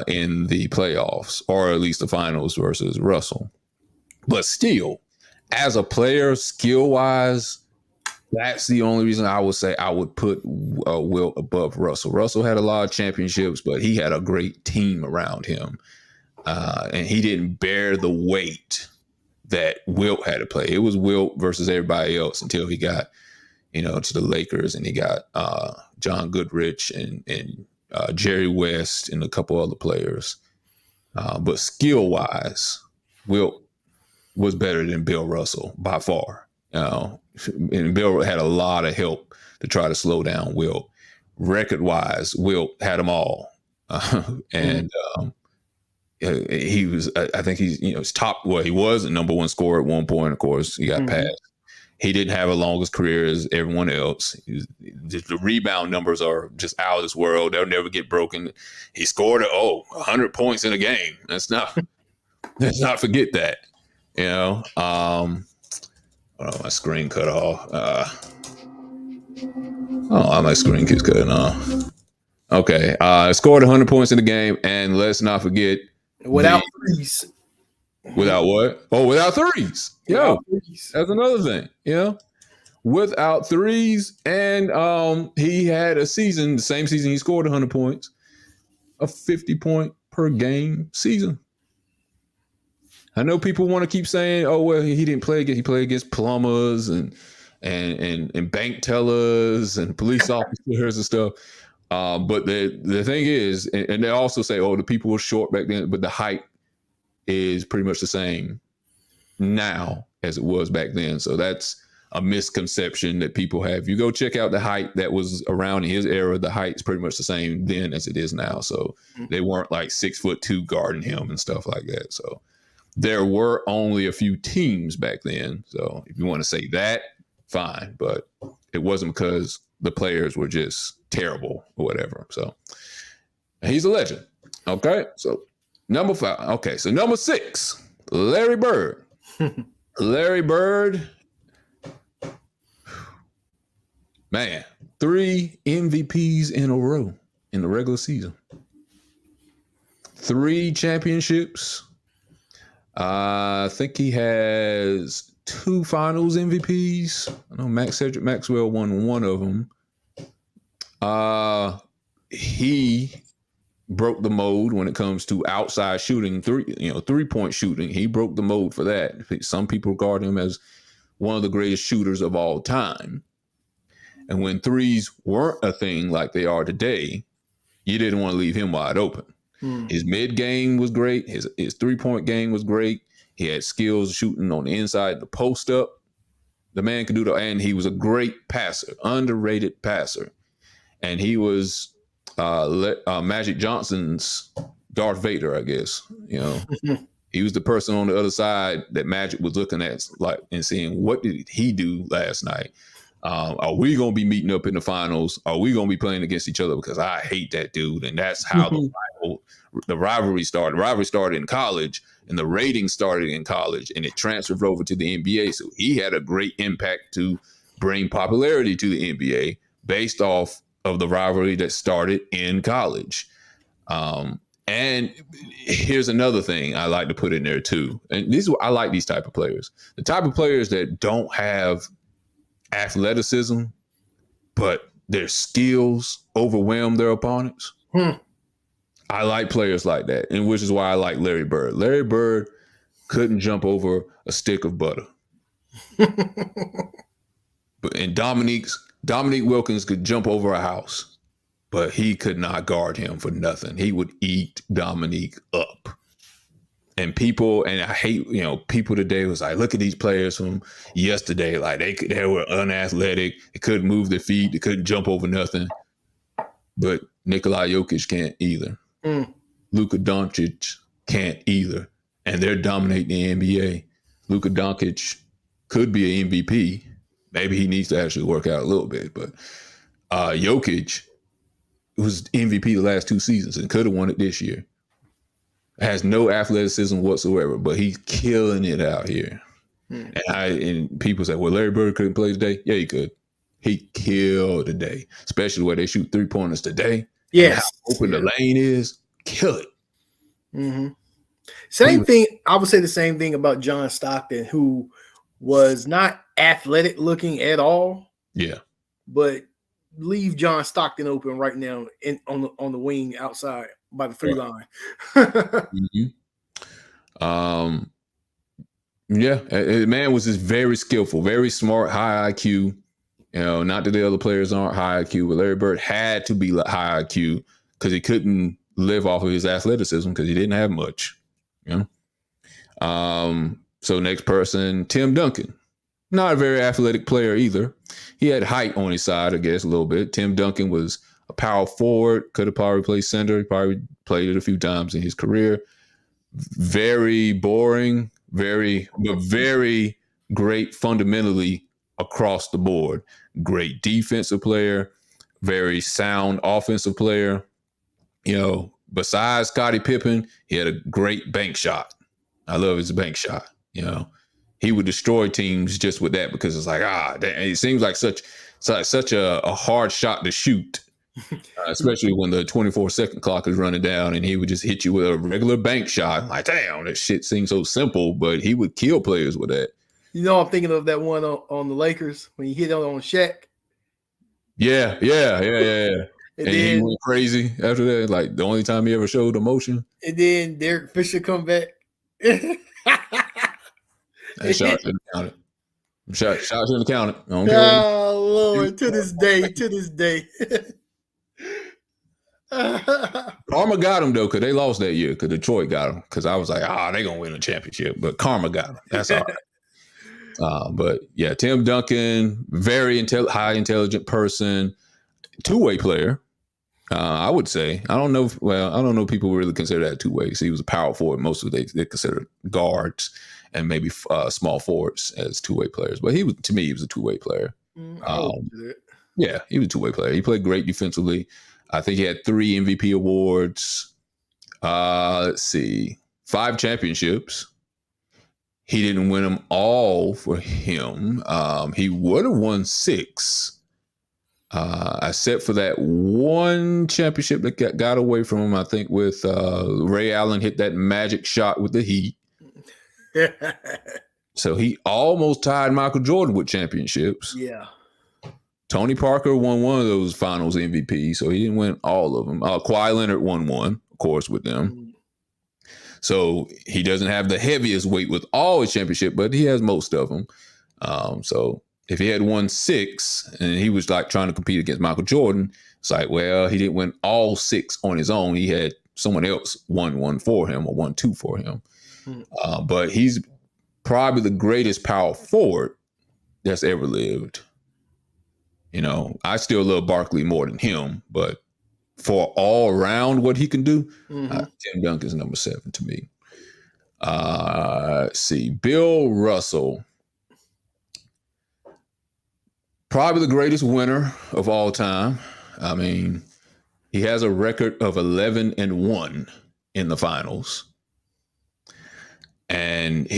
in the playoffs or at least the finals versus Russell. But still, as a player, skill-wise, that's the only reason I would say I would put Wilt above Russell. Russell had a lot of championships, but he had a great team around him. And he didn't bear the weight that Wilt had to play. It was Wilt versus everybody else until he got, to the Lakers and he got John Goodrich and Jerry West and a couple other players. But skill-wise, Wilt was better than Bill Russell by far. And Bill had a lot of help to try to slow down Wilt. record-wise, Wilt had them all. And he was, I think he's, his top, well, he was the number one scorer at one point. Of course, he got passed. He didn't have a longest career as everyone else. The rebound numbers are just out of this world. They'll never get broken. He scored 100 points in a game. Let's not forget that. Oh, my screen cut off. My screen keeps cutting off. Okay, scored 100 points in the game, and let's not forget without threes. Without what? Oh, without threes. That's another thing. Without threes, and he had a season, the same season he scored 100 points, a 50-point per game season. I know people want to keep saying, "Oh, well, he didn't play against. He played against plumbers and bank tellers and police officers and stuff." But the thing is, and they also say, "Oh, the people were short back then," but the height is pretty much the same now as it was back then. So that's a misconception that people have. You go check out the height that was around in his era. The height is pretty much the same then as it is now. So they weren't like 6'2" guarding him and stuff like that. So there were only a few teams back then. So if you want to say that, fine. But it wasn't because the players were just terrible or whatever. So he's a legend. Okay. So number 5. Okay. So number 6, Larry Bird. Larry Bird. Man, 3 MVPs in a row in the regular season. 3 championships. I think he has 2 finals MVPs. I know Cedric Maxwell won one of them. He broke the mold when it comes to outside shooting, 3-point shooting. He broke the mold for that. Some people regard him as one of the greatest shooters of all time. And when threes weren't a thing like they are today, you didn't want to leave him wide open. His mid game was great. His 3-point game was great. He had skills shooting on the inside, the post up. The man could do that. And he was a great passer, underrated passer. And he was Magic Johnson's Darth Vader, I guess. He was the person on the other side that Magic was looking at and seeing, what did he do last night? Are we going to be meeting up in the finals? Are we going to be playing against each other? Because I hate that dude. And that's how the rivalry started. The rivalry started in college, and the ratings started in college, and it transferred over to the NBA. So he had a great impact to bring popularity to the NBA based off of the rivalry that started in college. And here's another thing I like to put in there too. And I like these type of players. The type of players that don't have athleticism, but their skills overwhelm their opponents. I like players like that, and which is why I like Larry Bird. Larry Bird couldn't jump over a stick of butter. And Dominique Wilkins could jump over a house, but he could not guard him for nothing. He would eat Dominique up. And I hate, people today was like, look at these players from yesterday. Like they were unathletic. They couldn't move their feet. They couldn't jump over nothing. But Nikola Jokic can't either. Luka Doncic can't either. And they're dominating the NBA. Luka Doncic could be an MVP. Maybe he needs to actually work out a little bit. But Jokic was MVP the last 2 seasons and could have won it this year. Has no athleticism whatsoever, but he's killing it out here. And people say, well, Larry Bird couldn't play today. Yeah, he could. He killed today, especially the way they shoot 3-pointers today. Yes. How open the lane is. Kill it. Same thing. I would say the same thing about John Stockton, who was not athletic looking at all. Yeah. But leave John Stockton open right now on the wing outside by the 3 line. Yeah, the man was just very skillful, very smart, high IQ. Not that the other players aren't high IQ, but Larry Bird had to be high IQ because he couldn't live off of his athleticism because he didn't have much. So next person, Tim Duncan. Not a very athletic player either. He had height on his side, I guess, a little bit. Tim Duncan was a power forward. Could have probably played center. He probably played it a few times in his career. Very boring, but very great fundamentally across the board. Great defensive player, very sound offensive player. Besides Scottie Pippen, he had a great bank shot. I love his bank shot. He would destroy teams just with that because it's like, it seems like such a hard shot to shoot. Especially when the 24-second clock is running down, and he would just hit you with a regular bank shot. Like, damn, that shit seems so simple, but he would kill players with that. I'm thinking of that one on the Lakers when he hit on Shaq. Yeah. And he went crazy after that. Like, the only time he ever showed emotion. And then Derek Fisher come back. That shot shouldn't count it. Shot shouldn't count it. I don't care. Oh, Lord. To this day. Karma got him though, because they lost that year. Because Detroit got him. Because I was like, they gonna win a championship, but karma got him. That's all right. But yeah, Tim Duncan, very high intelligent person, two-way player. I would say. I don't know if people really consider that two-way. So he was a power forward. Most of they consider guards and maybe small forwards as two-way players. But he was a two-way player. Yeah, he was a two-way player. He played great defensively. I think he had 3 MVP awards. Let's see, 5 championships. He didn't win them all for him. He would have won 6, except for that one championship that got away from him. I think with Ray Allen hit that magic shot with the Heat. So he almost tied Michael Jordan with championships. Yeah. Tony Parker won one of those finals MVP, so he didn't win all of them. Kawhi Leonard won one, of course, with them. So he doesn't have the heaviest weight with all his championship, but he has most of them. So if he had won 6 and he was like trying to compete against Michael Jordan, it's like, well, he didn't win all 6 on his own. He had someone else won 1 for him or won 2 for him. But he's probably the greatest power forward that's ever lived. I still love Barkley more than him, but for all around what he can do, Tim Duncan's number 7 to me. Let's see, Bill Russell, probably the greatest winner of all time. I mean, he has a record of 11-1 in the finals. And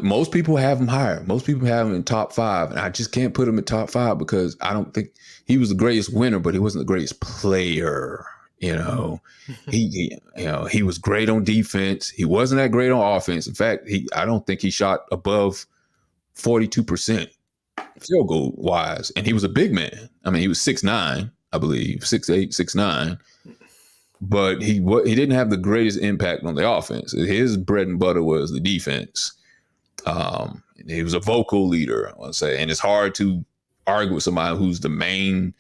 most people have him higher. Most people have him in top 5. And I just can't put him in top 5 because I don't think he was the greatest winner, but he wasn't the greatest player. He was great on defense. He wasn't that great on offense. In fact, I don't think he shot above 42% field goal wise. And he was a big man. I mean, he was 6'9", I believe, 6'8", 6'9". But he didn't have the greatest impact on the offense. His bread and butter was the defense. He was a vocal leader, I want to say. And it's hard to argue with somebody who's the main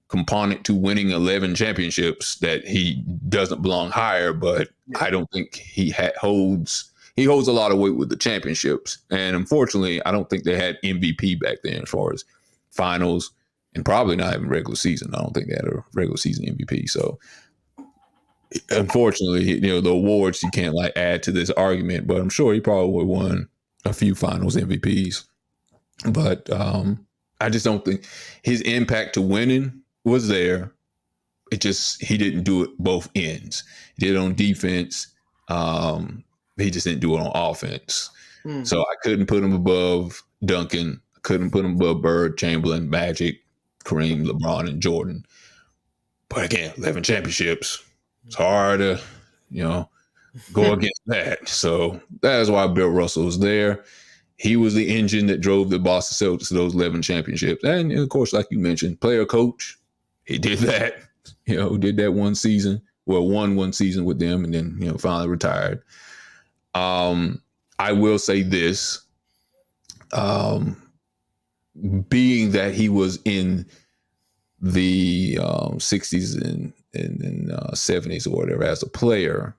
component to winning 11 championships that he doesn't belong higher. But I don't think he holds a lot of weight with the championships. And unfortunately, I don't think they had MVP back then as far as finals and probably not even regular season. I don't think they had a regular season MVP. So unfortunately, the awards you can't add to this argument, but I'm sure he probably would have won a few finals MVPs. But I just don't think his impact to winning was there. He didn't do it both ends. He did it on defense. He just didn't do it on offense. So I couldn't put him above Duncan. I couldn't put him above Bird, Chamberlain, Magic, Kareem, LeBron, and Jordan. But again, 11 championships. It's hard to, go against that. So that is why Bill Russell was there. He was the engine that drove the Boston Celtics to those 11 championships. And of course, like you mentioned, player coach, he did that, did that one season. Well, won one season with them and then, finally retired. I will say this, being that he was in the 60s and 70s or whatever as a player,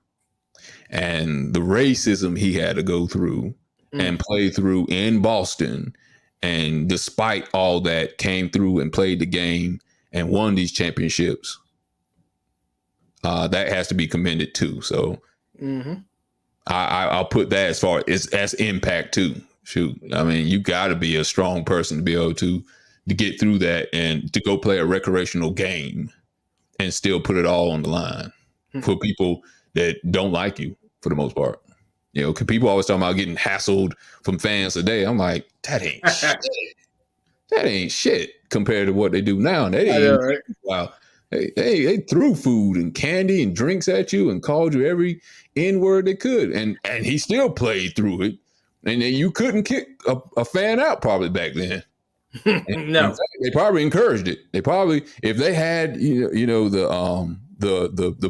and the racism he had to go through and play through in Boston, and despite all that came through and played the game and won these championships. that has to be commended too. So Mm-hmm. I'll put that as far as impact too. Shoot, I mean, you got to be a strong person to be able to get through that and to go play a recreational game and still put it all on the line for people that don't like you for the most part. You know, cause people always talking about getting hassled from fans today. I'm like, that ain't shit. That ain't shit compared to what they do now. They I didn't know, even right? wow. They threw food and candy and drinks at you and called you every N word they could, and he still played through it. And then you couldn't kick a fan out probably back then. In No. fact, they probably encouraged it. They probably, if they had the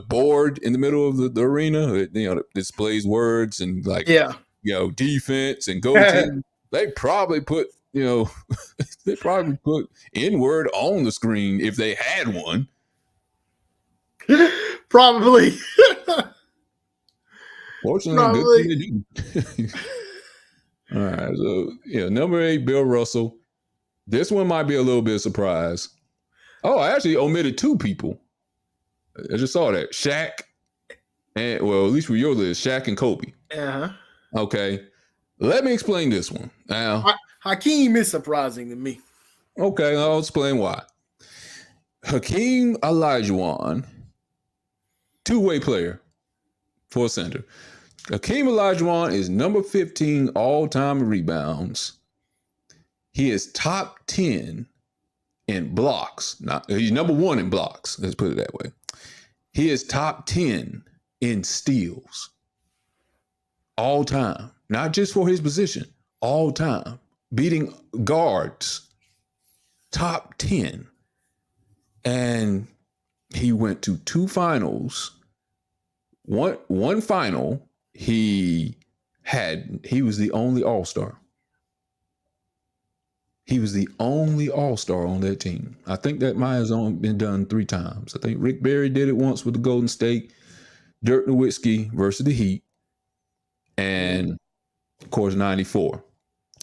board in the middle of the arena, that displays words and like Yeah. defense and go team, they probably put they probably put N word on the screen if they had one. Probably. Fortunately, good thing they do. All right, so number 8, Bill Russell. This one might be a little bit of surprise. Oh, I actually omitted 2 people. I just saw that. Shaq and, well, at least for your list, Shaq and Kobe. Uh-huh. Okay. Let me explain this one. Now, Hakeem is surprising to me. okay, I'll explain why. Hakeem Olajuwon, two-way player for a center. Hakeem Olajuwon is number 15 all-time rebounds. He is top 10 in blocks. He's number 1 in blocks. Let's put it that way. He is top 10 in steals all time, not just for his position, all time, beating guards, top 10. And he went to 2 finals. One final, he was the only all-star. He was the only all-star on that team. I think that might have only been done 3 times. I think Rick Barry did it once with the Golden State, Dirk Nowitzki versus the Heat, and of course 94.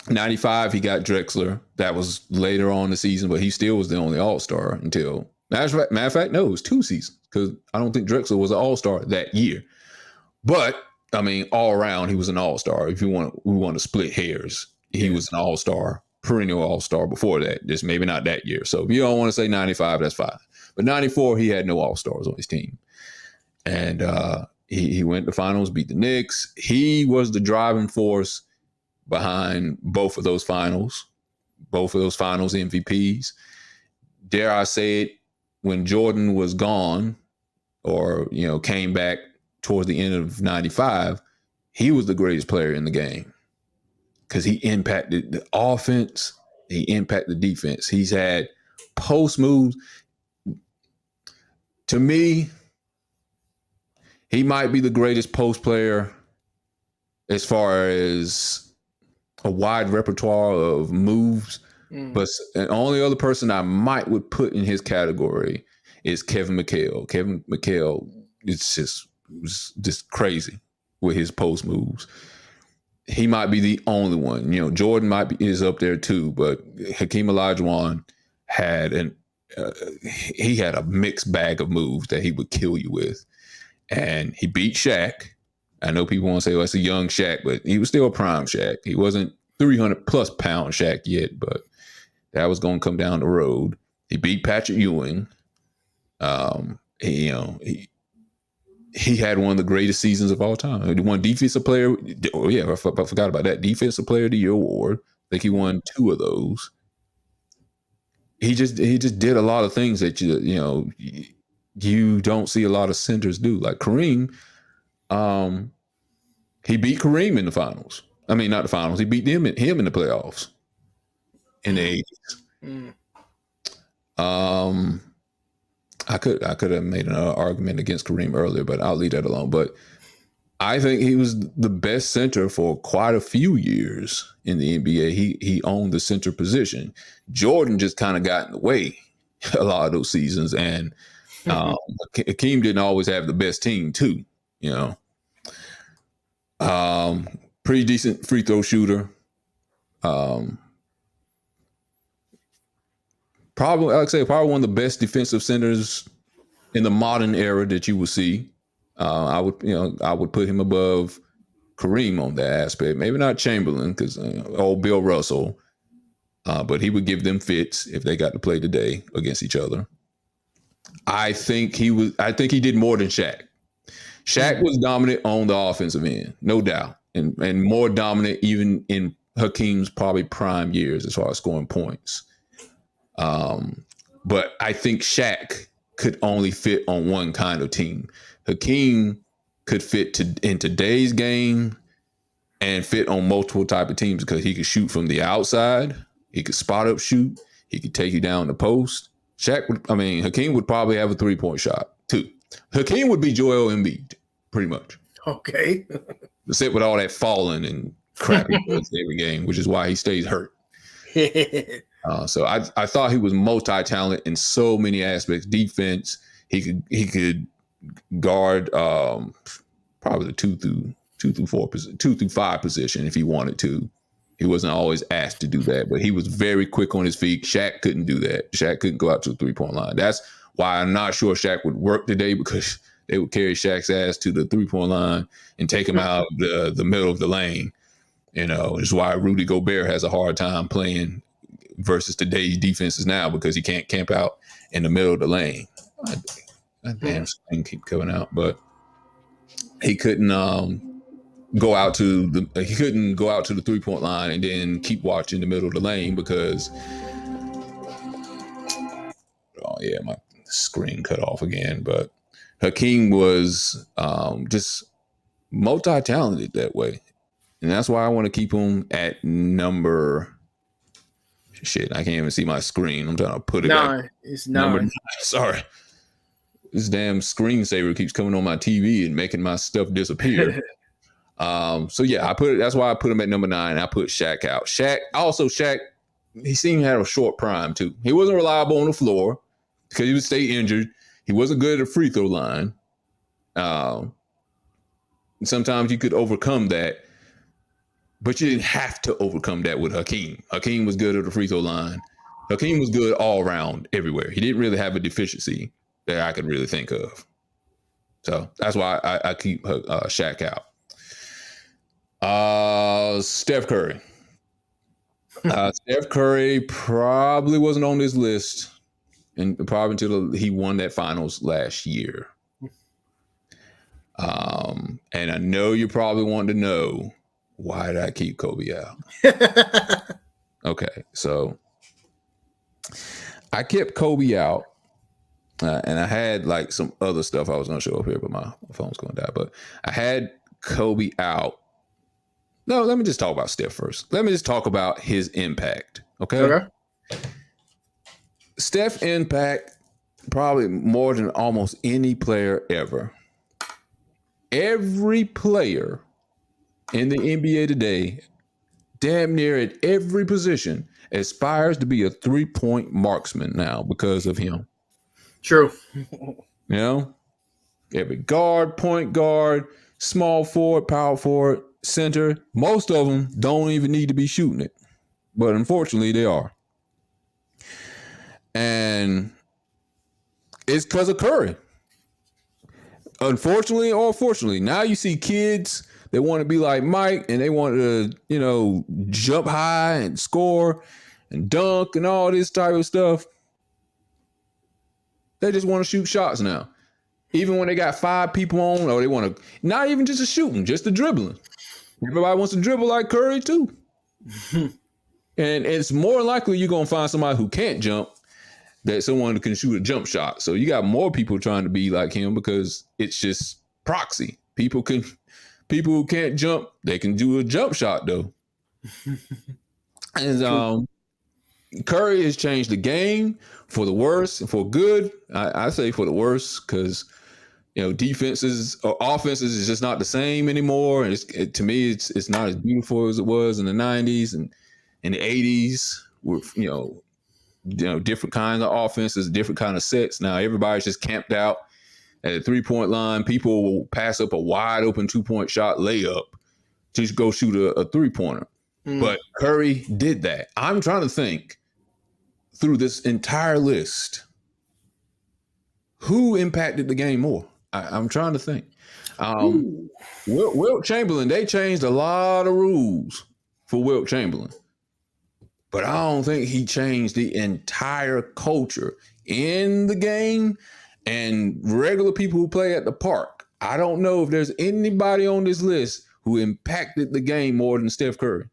95, he got Drexler. That was later on in the season, but he still was the only all-star until, matter of fact, no, it was 2 seasons because I don't think Drexler was an all-star that year. But I mean, all around, he was an all-star. If we want to split hairs, he was an all-star, perennial all-star before that. Just maybe not that year. So if you don't want to say 95, that's fine. But 94, he had no all-stars on his team. And he went to finals, beat the Knicks. He was the driving force behind both of those finals MVPs. Dare I say it, when Jordan was gone or, came back towards the end of 95, he was the greatest player in the game because he impacted the offense. He impacted the defense. He's had post moves. To me, he might be the greatest post player as far as a wide repertoire of moves. But the only other person I would put in his category is Kevin McHale. Kevin McHale was just crazy with his post moves. He might be the only one. Jordan is up there too, but Hakeem Olajuwon had he had a mixed bag of moves that he would kill you with, and he beat Shaq. I know people want to say, "Well, it's a young Shaq," but he was still a prime Shaq. He wasn't 300 plus pound Shaq yet, but that was going to come down the road. He beat Patrick Ewing. He had one of the greatest seasons of all time. He won Defensive Player. Oh yeah, I forgot about that. Defensive Player of the Year award. I think he won 2 of those. He just did a lot of things that you don't see a lot of centers do. Like Kareem, he beat Kareem in the finals. I mean, not the finals. He beat him in the playoffs in the 80s. I could have made an argument against Kareem earlier, but I'll leave that alone. But I think he was the best center for quite a few years in the NBA. He owned the center position. Jordan just kind of got in the way a lot of those seasons, and Hakeem didn't always have the best team too. Pretty decent free throw shooter. Probably one of the best defensive centers in the modern era that you will see, I would put him above Kareem on that aspect. Maybe not Chamberlain because old Bill Russell, but he would give them fits if they got to play today against each other. I think he did more than Shaq. Shaq was dominant on the offensive end, no doubt, and more dominant even in Hakeem's probably prime years as far as scoring points. But I think Shaq could only fit on one kind of team. Hakeem could fit in today's game and fit on multiple type of teams because he could shoot from the outside, he could spot up shoot, he could take you down the post. Hakeem would probably have a 3-point shot too. Hakeem would be Joel Embiid, pretty much. Okay. Except with all that falling and crap he does every game, which is why he stays hurt. So I thought he was multi-talented in so many aspects. Defense, he could guard probably the 2 through 5 position if he wanted to. He wasn't always asked to do that, but he was very quick on his feet. Shaq couldn't do that. Shaq couldn't go out to the 3-point line. That's why I'm not sure Shaq would work today, because they would carry Shaq's ass to the 3-point line and take him out of the middle of the lane. It's why Rudy Gobert has a hard time playing versus today's defenses now, because he can't camp out in the middle of the lane. That damn thing keep coming out, but he couldn't go out to the 3-point line and then keep watching the middle of the lane because my screen cut off again. But Hakeem was just multi-talented that way, and that's why I want to keep him at number. Shit, I can't even see my screen. I'm trying to put it back. It's Number 9. 9. Sorry. This damn screensaver keeps coming on my TV and making my stuff disappear. That's why I put him at number 9. I put Shaq out. Shaq, he seemed to have a short prime too. He wasn't reliable on the floor because he would stay injured. He wasn't good at the free throw line. Sometimes you could overcome that, but you didn't have to overcome that with Hakeem. Hakeem was good at the free throw line. Hakeem was good all around everywhere. He didn't really have a deficiency that I could really think of. So that's why I keep Shaq out. Steph Curry. Steph Curry probably wasn't on this list, and probably until he won that finals last year. And I know you probably want to know, why did I keep Kobe out? Okay, so I kept Kobe out, and I had like some other stuff I was going to show up here, but my phone's going to die. But I had Kobe out. No, let me just talk about Steph first. Let me just talk about his impact. Okay. Steph's impact probably more than almost any player ever. Every player in the NBA today, damn near at every position, aspires to be a 3-point marksman now because of him. True. Every guard, point guard, small forward, power forward, center, most of them don't even need to be shooting it. But unfortunately, they are. And it's because of Curry. Unfortunately or fortunately, now you see kids that want to be like Mike and they want to, jump high and score and dunk and all this type of stuff. They just want to shoot shots now. Even when they got 5 people on, or they want to, not even just a shooting, just a dribbling. Everybody wants to dribble like Curry too. And it's more likely you're going to find somebody who can't jump than someone who can shoot a jump shot. So you got more people trying to be like him because it's just proxy. People who can't jump, they can do a jump shot though. And Curry has changed the game for the worse and for good. I say for the worse because defenses or offenses is just not the same anymore. And to me, it's not as beautiful as it was in the 90s and in the 80s with different kinds of offenses, different kind of sets. Now everybody's just camped out at the 3-point line. People will pass up a wide open 2-point shot layup to go shoot a 3-pointer. But Curry did that. I'm trying to think through this entire list, who impacted the game more? I'm trying to think. Wilt Chamberlain, they changed a lot of rules for Wilt Chamberlain, but I don't think he changed the entire culture in the game and regular people who play at the park. I don't know if there's anybody on this list who impacted the game more than Steph Curry.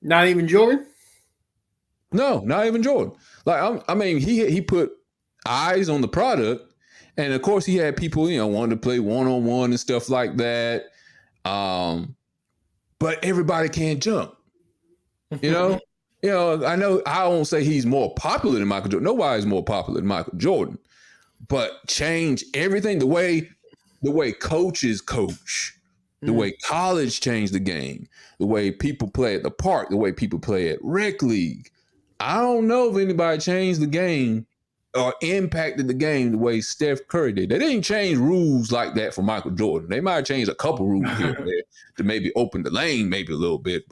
Not even Jordan? No, not even Jordan. Like, I mean, he put eyes on the product, and of course he had people, wanting to play one-on-one and stuff like that. But everybody can't jump. I know I won't say he's more popular than Michael Jordan. Nobody's more popular than Michael Jordan. But change everything, the way coaches coach, the way college changed the game, the way people play at the park, the way people play at rec league. I don't know if anybody changed the game or impacted the game the way Steph Curry did. They didn't change rules like that for Michael Jordan. They might have changed a couple rules here and there to maybe open the lane maybe a little bit,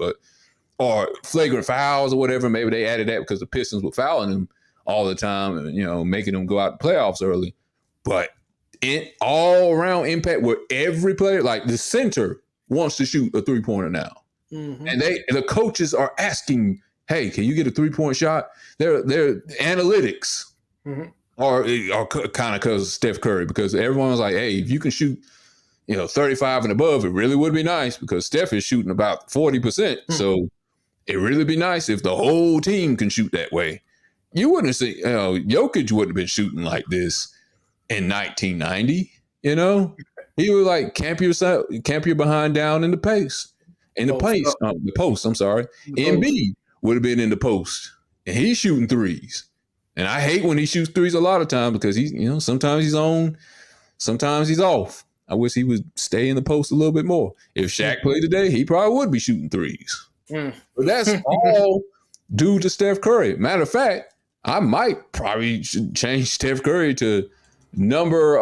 or flagrant fouls or whatever. Maybe they added that because the Pistons were fouling him all the time and, making them go out the playoffs early. But all around impact where every player, like the center, wants to shoot a three-pointer now. Mm-hmm. And the coaches are asking, hey, can you get a three-point shot? Their analytics are kind of because of Steph Curry, because everyone's like, hey, if you can shoot, 35 and above, it really would be nice, because Steph is shooting about 40%. So it really be nice if the whole team can shoot that way. You wouldn't see, Jokic wouldn't have been shooting like this in 1990. He would like camp your behind down in the pace, the post. I'm sorry, Embiid would have been in the post, and he's shooting threes. And I hate when he shoots threes a lot of times, because he's, sometimes he's on, sometimes he's off. I wish he would stay in the post a little bit more. If Shaq played today, he probably would be shooting threes. But that's all due to Steph Curry. Matter of fact, I might probably should change Steph Curry to number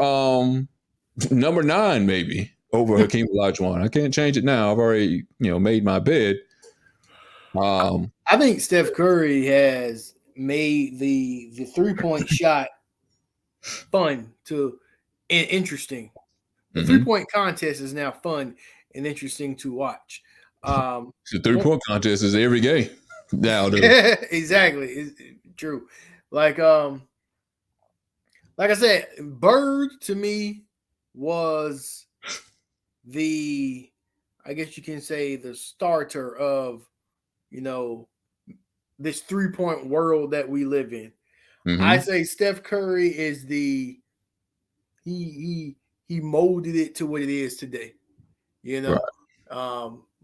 9 maybe over Hakeem Olajuwon. I can't change it now. I've already made my bed. I think Steph Curry has made the 3-point shot fun and interesting. The 3-point contest is now fun and interesting to watch. The 3-point contest is every game nowadays. Exactly, it's true. Like I said, Bird to me was I guess you can say, the starter of this 3-point world that we live in. I say Steph Curry is he molded it to what it is today. Right.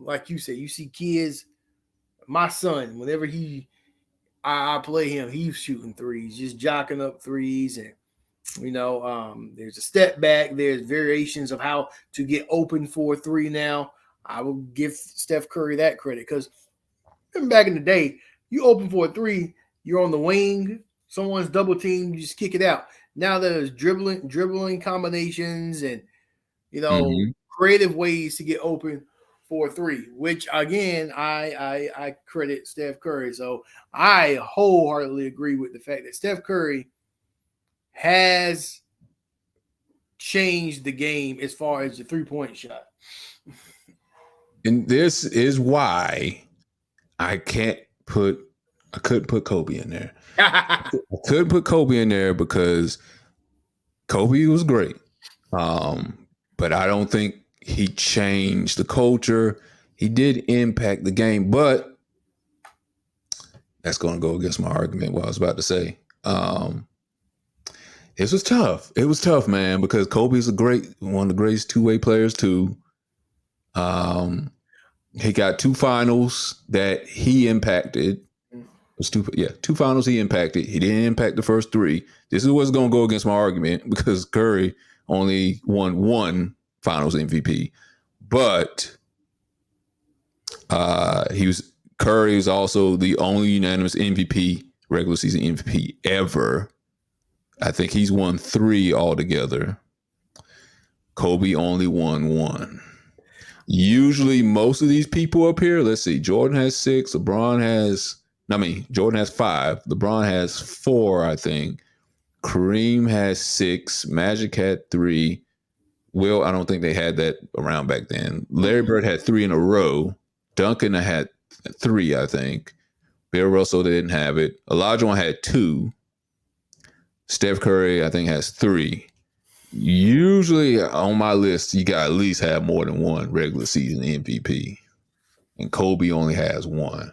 Like you said, you see kids. My son, whenever I play him, he's shooting threes, just jocking up threes, and there's a step back. There's variations of how to get open for a three. Now, I will give Steph Curry that credit, because back in the day, you open for a three, you're on the wing, someone's double team, you just kick it out. Now there's dribbling combinations and creative ways to get open for a three, which again I credit Steph Curry. So I wholeheartedly agree with the fact that Steph Curry has changed the game as far as the 3-point shot. And this is why I couldn't put Kobe in there. I couldn't put Kobe in there because Kobe was great. But I don't think he changed the culture. He did impact the game, but that's going to go against my argument, what I was about to say. It was tough. It was tough, man, because Kobe's one of the greatest two-way players too. He got 2 finals that he impacted. It was 2 finals he impacted. He didn't impact the first 3. This is what's going to go against my argument, because Curry only won 1 finals MVP. But Curry is also the only unanimous MVP, regular season MVP ever. I think he's won 3 altogether. Kobe only won 1. Usually most of these people up here, let's see, Jordan has 6, Jordan has 5, LeBron has 4, I think. Kareem has 6. Magic had 3. Will, I don't think they had that around back then. Larry Bird had 3 in a row. Duncan had 3, I think. Bill Russell didn't have it. Olajuwon had 2. Steph Curry, I think, has 3. Usually on my list, you got at least have more than one regular season MVP. And Kobe only has 1.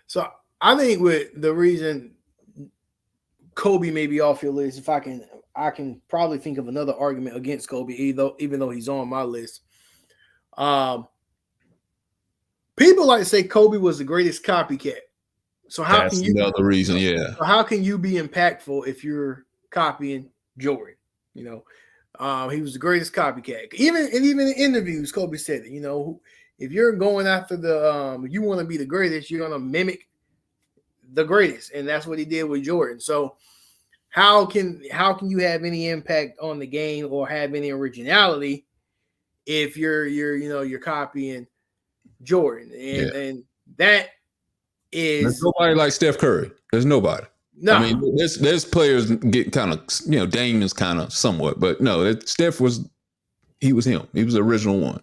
So I think with the reason Kobe may be off your list, if I can probably think of another argument against Kobe, even though he's on my list. People like to say Kobe was the greatest copycat. So That's another reason, yeah. So how can you be impactful if you're copying Jordan? You know, he was the greatest copycat. Even in interviews, Kobe said that, you know, if you're going after you want to be the greatest, you're gonna mimic the greatest, and that's what he did with Jordan. So how can you have any impact on the game or have any originality if you're copying Jordan? And that is, there's nobody like Steph Curry. There's nobody. No. I mean, there's players get kind of, Dame is kind of somewhat, but no, Steph was him. He was the original one.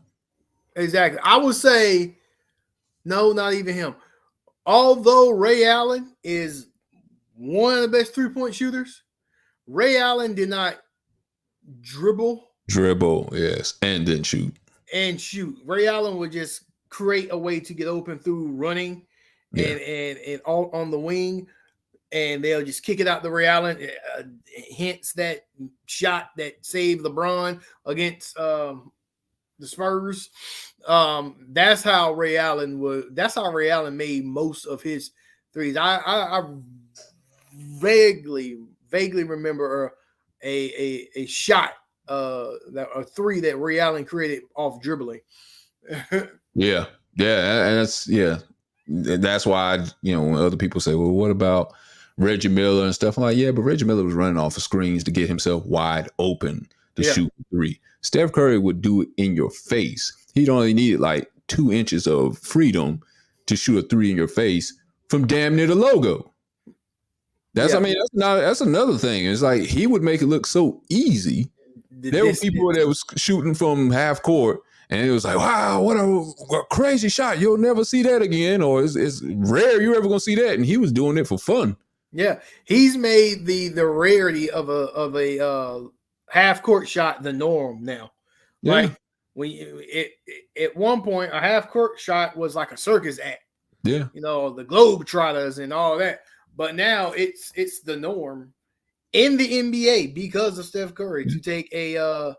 Exactly. I would say no, not even him. Although Ray Allen is one of the best 3-point shooters, Ray Allen did not dribble, yes, and then shoot. Ray Allen would just create a way to get open through running and all on the wing, and they'll just kick it out to Ray Allen. Hence that shot that saved LeBron against the Spurs. That's how Ray Allen made most of his threes. I vaguely remember a shot, a 3 that Ray Allen created off dribbling. yeah, and that's why when other people say, well, what about Reggie Miller and stuff? I'm like, yeah, but Reggie Miller was running off of screens to get himself wide open to shoot 3. Steph Curry would do it in your face. He'd only needed like 2 inches of freedom to shoot a 3 in your face from damn near the logo. That's that's another thing. It's like he would make it look so easy. There were people that was shooting from half court, and it was like, wow, what a crazy shot. You'll never see that again, or it's rare you're ever gonna see that. And he was doing it for fun. Yeah, he's made the rarity of a half court shot the norm now. Yeah. Like at one point, a half court shot was like a circus act. Yeah, the Globetrotters and all that. But now it's the norm in the NBA because of Steph Curry to take a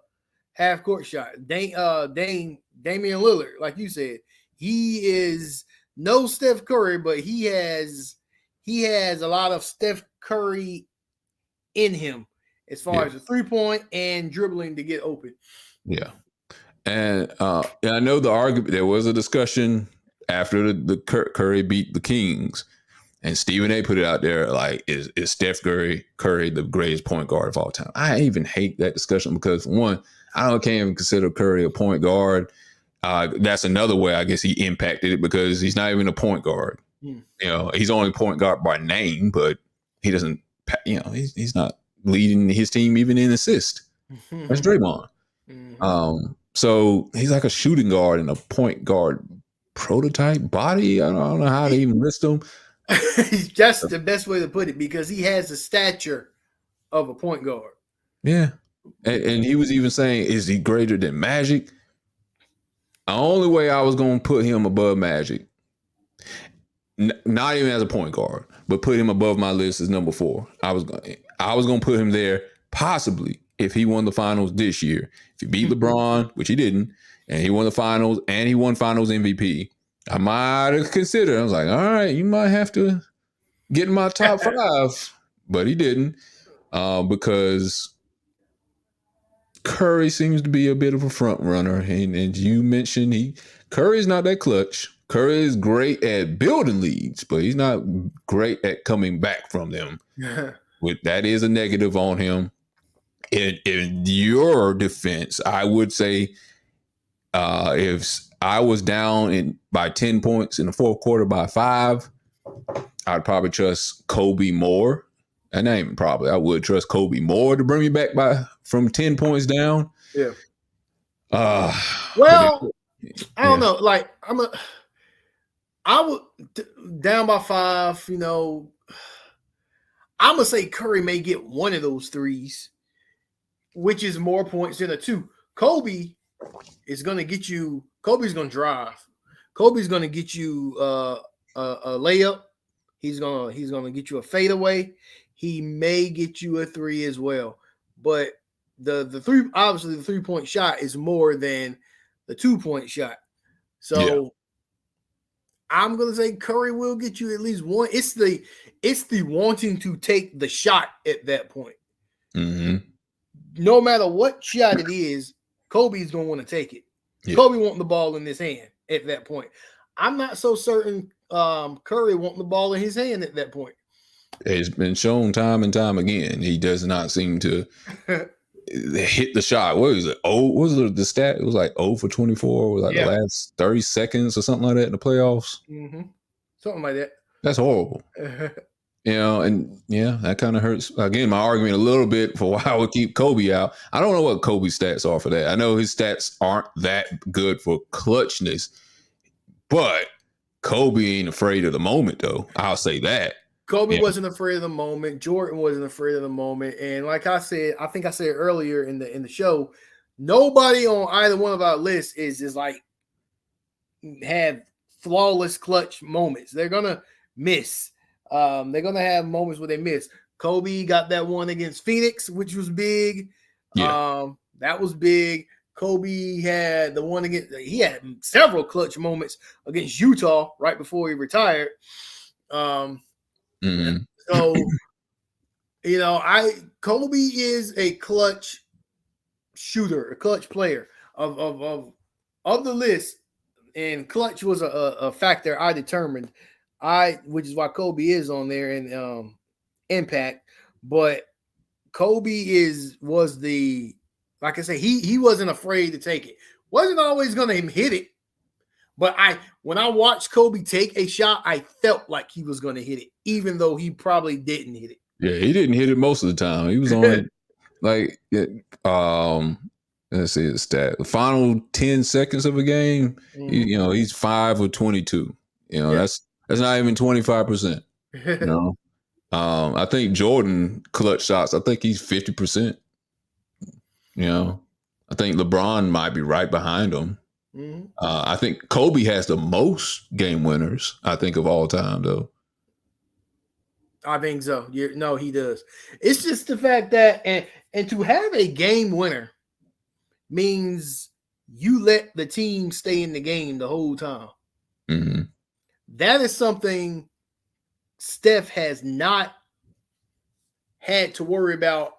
half court shot. Damian Lillard, like you said, he is no Steph Curry, but he has a lot of Steph Curry in him as far as the 3-point and dribbling to get open. Yeah. And I know the argument, there was a discussion after the Curry beat the Kings, and Stephen A put it out there like, is Steph Curry the greatest point guard of all time? I even hate that discussion because, one, can't even consider Curry a point guard. That's another way I guess he impacted it because he's not even a point guard. He's only point guard by name, but he doesn't, he's not leading his team even in assist. That's Draymond. So he's like a shooting guard and a point guard prototype body. I don't know how to even list him. That's the best way to put it because he has the stature of a point guard. Yeah. And he was even saying, is he greater than Magic? The only way I was going to put him above Magic, not even as a point guard, but put him above my list as number 4. I was going to put him there possibly if he won the finals this year. If he beat LeBron, which he didn't, and he won the finals and he won finals MVP, I might have considered. I was like, all right, you might have to get in my top 5, but he didn't because Curry seems to be a bit of a front runner. And you mentioned Curry's not that clutch. Curry is great at building leads, but he's not great at coming back from them. That is a negative on him. In your defense, I would say if I was down by 10 points in the fourth quarter by 5, I'd probably trust Kobe more And name probably I would trust Kobe more to bring me back from 10 points down. Yeah. But Well, I don't yeah. know. Like I would down by 5. You know, I'm gonna say Curry may get one of those threes, which is more points than a 2. Kobe is gonna get you. Kobe's gonna drive. Kobe's gonna get you a layup. He's gonna get you a fadeaway. He may get you a 3 as well. But the 3, obviously the 3-point shot is more than the 2-point shot. So I'm gonna say Curry will get you at least one. It's the wanting to take the shot at that point. Mm-hmm. No matter what shot it is, Kobe's gonna want to take it. Yeah. Kobe wanting the ball in his hand at that point. I'm not so certain Curry wanting the ball in his hand at that point. It's been shown time and time again. He does not seem to hit the shot. What was it? What was the stat? It was like 0 for 24 with the last 30 seconds or something like that in the playoffs. Mm-hmm. Something like that. That's horrible. And that kind of hurts. Again, my argument a little bit for why I would keep Kobe out. I don't know what Kobe's stats are for that. I know his stats aren't that good for clutchness, but Kobe ain't afraid of the moment, though. I'll say that. Kobe wasn't afraid of the moment. Jordan wasn't afraid of the moment. And like I said, I think I said earlier in the show, nobody on either one of our lists is like have flawless clutch moments. They're gonna miss. They're gonna have moments where they miss. Kobe got that one against Phoenix, which was big. That was big. Kobe had the one against. He had several clutch moments against Utah right before he retired. So, Kobe is a clutch shooter, a clutch player of the list, and clutch was a factor I determined. Which is why Kobe is on there in impact, but Kobe was the, like I say, he wasn't afraid to take it. Wasn't always going to hit it, but when I watched Kobe take a shot, I felt like he was going to hit it, even though he probably didn't hit it. Yeah, he didn't hit it most of the time. He was on let's see his stat. The final 10 seconds of a game, he's 5 of 22. That's not even 25%. I think Jordan clutch shots, I think he's 50%. I think LeBron might be right behind him. Mm-hmm. I think Kobe has the most game winners, I think, of all time, though. I think so. No, he does. It's just the fact that and to have a game winner means you let the team stay in the game the whole time. Mm-hmm. That is something Steph has not had to worry about,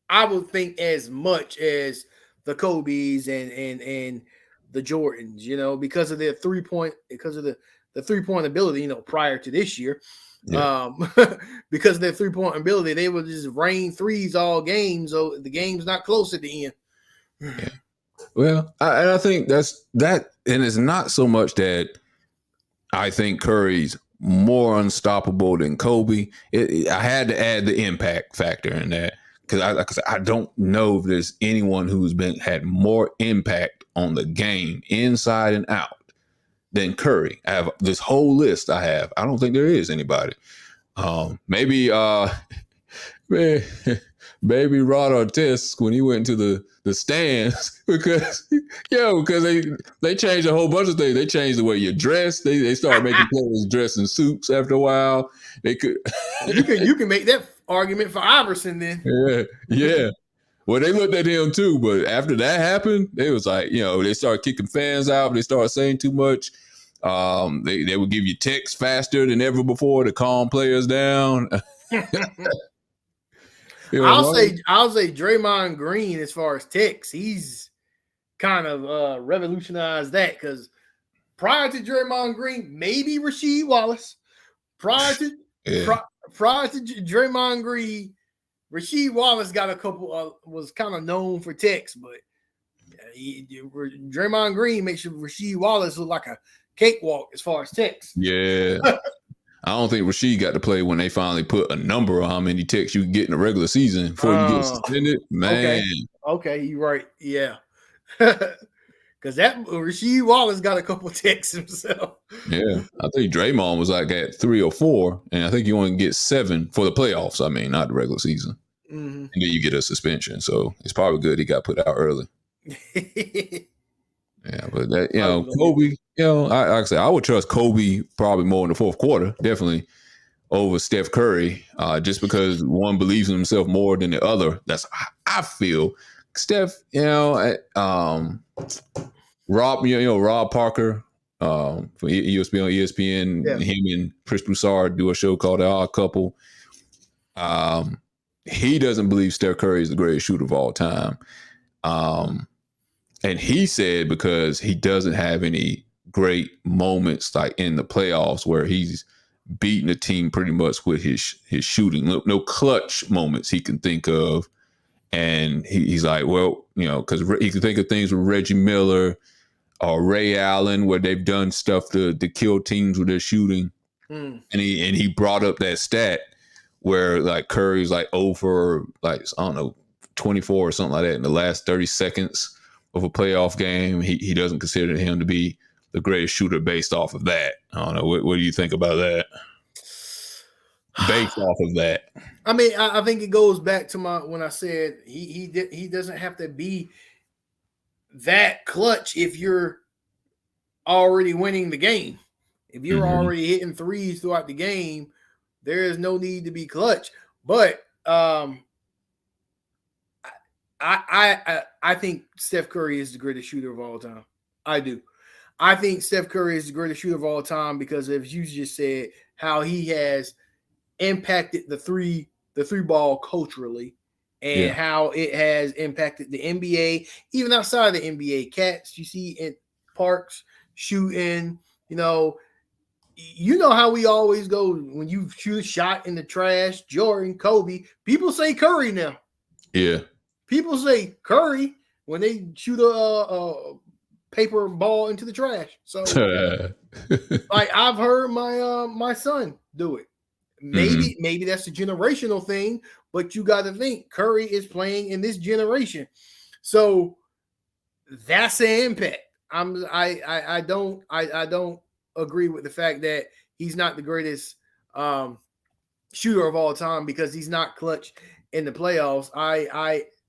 I would think, as much as the Kobe's and the Jordans, because of their 3-point, because of the 3-point ability, prior to this year. Yeah. Because of their 3-point ability, they would just rain threes all game, so the game's not close at the end. Yeah. Well, I think that's that, and it's not so much that I think Curry's more unstoppable than Kobe. I had to add the impact factor in that because I don't know if there's anyone who's had more impact on the game inside and out than Curry. I have this whole list. I don't think there is anybody. Maybe Rod Artest when he went to the stands because they changed a whole bunch of things. They changed the way you dress. They started making players dress in suits after a while. They could you can make that argument for Iverson then. Yeah. Well, they looked at him too, but after that happened, they was like, they started kicking fans out. They started saying too much. They would give you texts faster than ever before to calm players down. I'll say Draymond Green, as far as texts, he's kind of revolutionized that, because prior to Draymond Green, maybe Rasheed Wallace. Prior to Draymond Green, Rasheed Wallace got a couple was kind of known for texts, but Draymond Green makes Rasheed Wallace look like a cakewalk as far as texts. Yeah. I don't think Rasheed got to play when they finally put a number on how many ticks you can get in the regular season before you get suspended. Man. Okay, you're right. Yeah. Because that Rasheed Wallace got a couple ticks himself. Yeah. I think Draymond was like at 3 or 4, and I think you only get 7 for the playoffs. I mean, not the regular season. Mm-hmm. And then you get a suspension. So it's probably good he got put out early. Yeah, but that, Kobe, like I said, I would trust Kobe probably more in the fourth quarter, definitely over Steph Curry, just because one believes in himself more than the other. That's I feel. Steph, Rob Parker for ESPN, him and Chris Broussard do a show called The Odd Couple. He doesn't believe Steph Curry is the greatest shooter of all time. And he said because he doesn't have any great moments like in the playoffs where he's beating the team pretty much with his shooting. No clutch moments he can think of. And he's like, well, because he can think of things with Reggie Miller or Ray Allen where they've done stuff to kill teams with their shooting. And he brought up that stat where like Curry's like over like, I don't know, 24 or something like that in the last 30 seconds of a playoff game. He doesn't consider him to be the greatest shooter based off of that. I don't know. What do you think about that? Based off of that. I mean, I think it goes back to when I said he doesn't have to be that clutch if you're already winning the game. If you're already hitting threes throughout the game, there is no need to be clutch. But I think Steph Curry is the greatest shooter of all time. I do. I think Steph Curry is the greatest shooter of all time because, as you just said, how he has impacted the three ball culturally, and how it has impacted the NBA, even outside of the NBA. Cats you see in parks shooting, you know how we always go when you shoot a shot in the trash. Jordan, Kobe, people say Curry now. Yeah. People say Curry when they shoot a paper ball into the trash. So, like I've heard my son do it. Maybe that's a generational thing, but you got to think Curry is playing in this generation, so that's an impact. I don't agree with the fact that he's not the greatest shooter of all time because he's not clutch in the playoffs.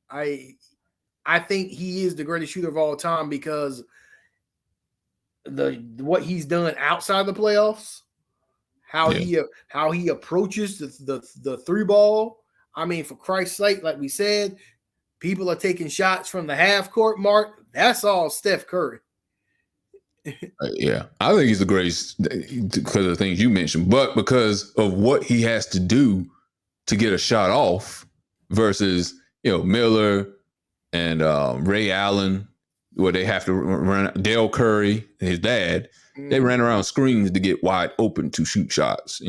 I think he is the greatest shooter of all time because what he's done outside the playoffs, how he approaches the three ball. I mean, for Christ's sake, like we said, people are taking shots from the half court mark. That's all Steph Curry. Yeah, I think he's the greatest because of the things you mentioned, but because of what he has to do to get a shot off versus Miller and Ray Allen, where they have to run. Dale Curry, his dad, they ran around screens to get wide open to shoot shots.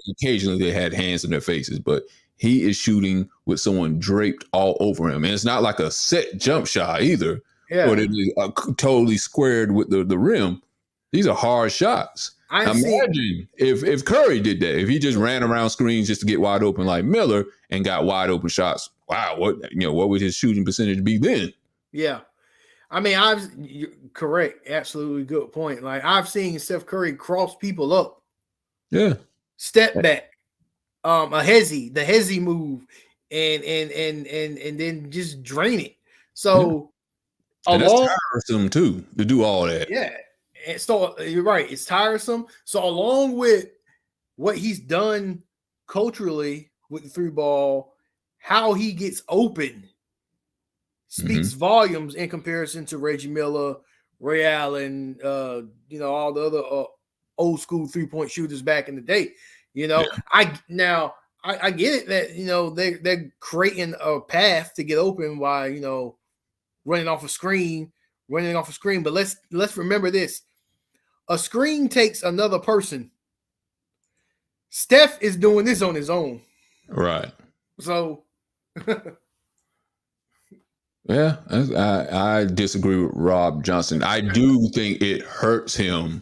Occasionally they had hands in their faces, but he is shooting with someone draped all over him, and it's not like a set jump shot either. Yeah, or they're totally squared with the rim. These are hard shots. Imagine if Curry did that. If he just ran around screens just to get wide open like Miller and got wide open shots. Wow, what would his shooting percentage be then? Yeah, I mean, you're correct. Absolutely good point. Like I've seen Steph Curry cross people up. Yeah, step back, the hezzy move, and then just drain it. So. And that's tiresome too to do all that. Yeah, and so you're right. It's tiresome. So along with what he's done culturally with the three ball, how he gets open speaks volumes in comparison to Reggie Miller, Ray Allen, all the other old school 3-point shooters back in the day. I get it that they're creating a path to get open while running off a screen. But let's remember this. A screen takes another person. Steph is doing this on his own. Right. So yeah, I disagree with Rob Johnson. I do think it hurts him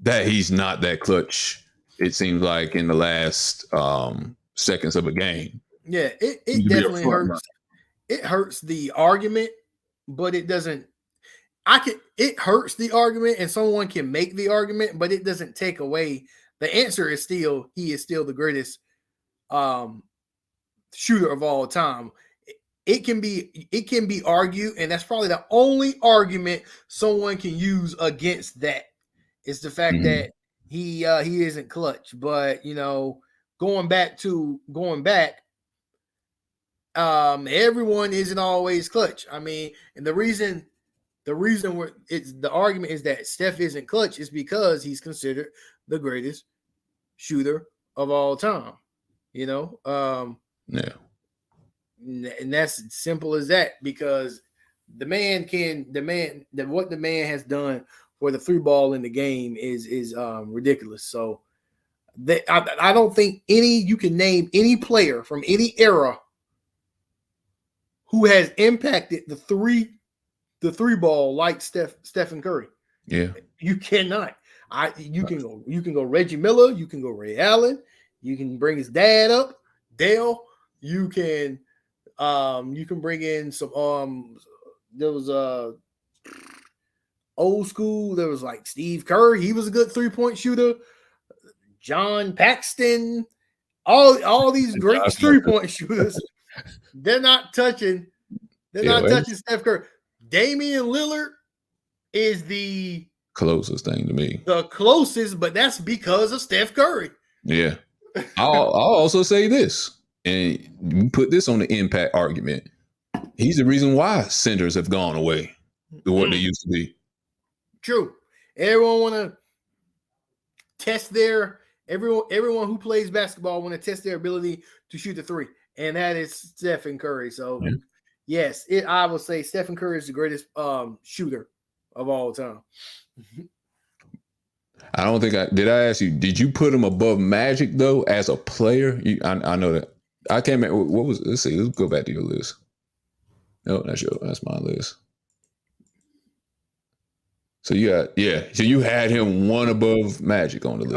that he's not that clutch it seems like in the last seconds of a game. Yeah, it Need to be a definitely front runner. hurts. It hurts the argument, but it doesn't. It hurts the argument, and someone can make the argument, but it doesn't take away. The answer is still he is still the greatest shooter of all time. It can be argued, and that's probably the only argument someone can use against that is the fact that he isn't clutch. But going back, everyone isn't always clutch. I mean, and the reason the argument is that Steph isn't clutch is because he's considered the greatest shooter of all time. Yeah. And that's simple as that, because what the man has done for the three ball in the game is ridiculous. So I don't think you can name any player from any era who has impacted the three ball like Stephen Curry. Yeah. You cannot. You can go Reggie Miller, you can go Ray Allen, you can bring his dad up, Dale, you can bring in some there was old school, there was like Steve Kerr, he was a good 3-point shooter. John Paxton, all these great 3-point shooters, they're not touching Steph Curry. Damian Lillard is the closest thing to me. The closest, but that's because of Steph Curry. Yeah. I'll also say this, and you put this on the impact argument. He's the reason why centers have gone away to what they used to be. True. Everyone want to test everyone who plays basketball want to test their ability to shoot the three, and that is Stephen Curry. So yes, I will say Stephen Curry is the greatest shooter of all time. I don't think did I ask you, did you put him above Magic though as a player? I know that. I can't remember what was. Let's see. Let's go back to your list. No, that's my list. So so you had him one above Magic on the list.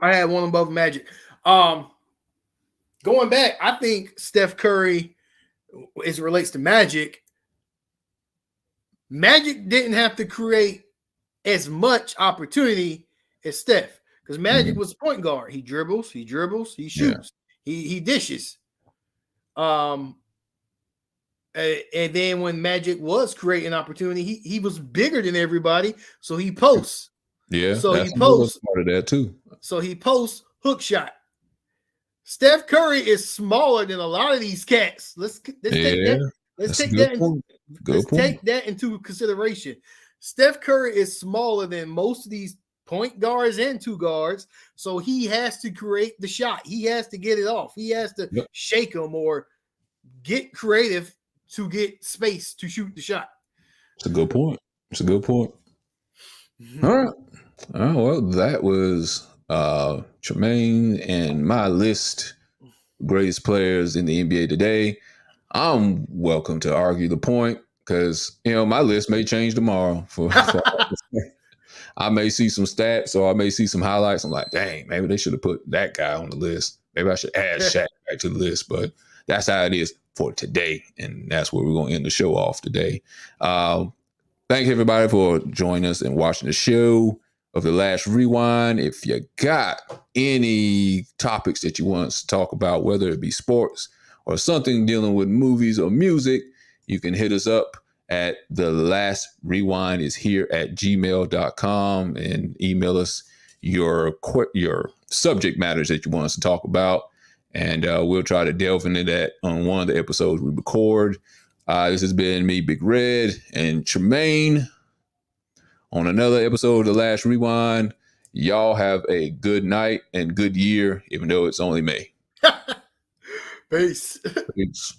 I had one above Magic. Going back, I think Steph Curry, as it relates to Magic didn't have to create as much opportunity as Steph, because Magic was point guard. He dribbles, he shoots, he dishes. And then when Magic was creating opportunity, he was bigger than everybody, so he posts. Yeah, so he posts part of that too. So he posts hook shot. Steph Curry is smaller than a lot of these cats. Let's take that into consideration. Steph Curry is smaller than most of these point guards and two guards, so he has to create the shot. He has to get it off. He has to shake them or get creative to get space to shoot the shot. It's a good point. All right. Oh, well, that was Tramaine and my list greatest players in the NBA today. I'm welcome to argue the point, because my list may change tomorrow. I may see some stats or I may see some highlights. I'm like, dang, maybe they should have put that guy on the list. Maybe I should add Shaq back to the list. But that's how it is for today, and that's where we're going to end the show off today. Thank you, everybody, for joining us and watching the show of The Last Rewind. If you got any topics that you want us to talk about, whether it be sports or something dealing with movies or music, you can hit us up at The Last Rewind is here at gmail.com and email us your subject matters that you want us to talk about. And we'll try to delve into that on one of the episodes we record. This has been me, Big Red, and Tramaine on another episode of The Last Rewind. Y'all have a good night and good year, even though it's only May. Peace. Peace.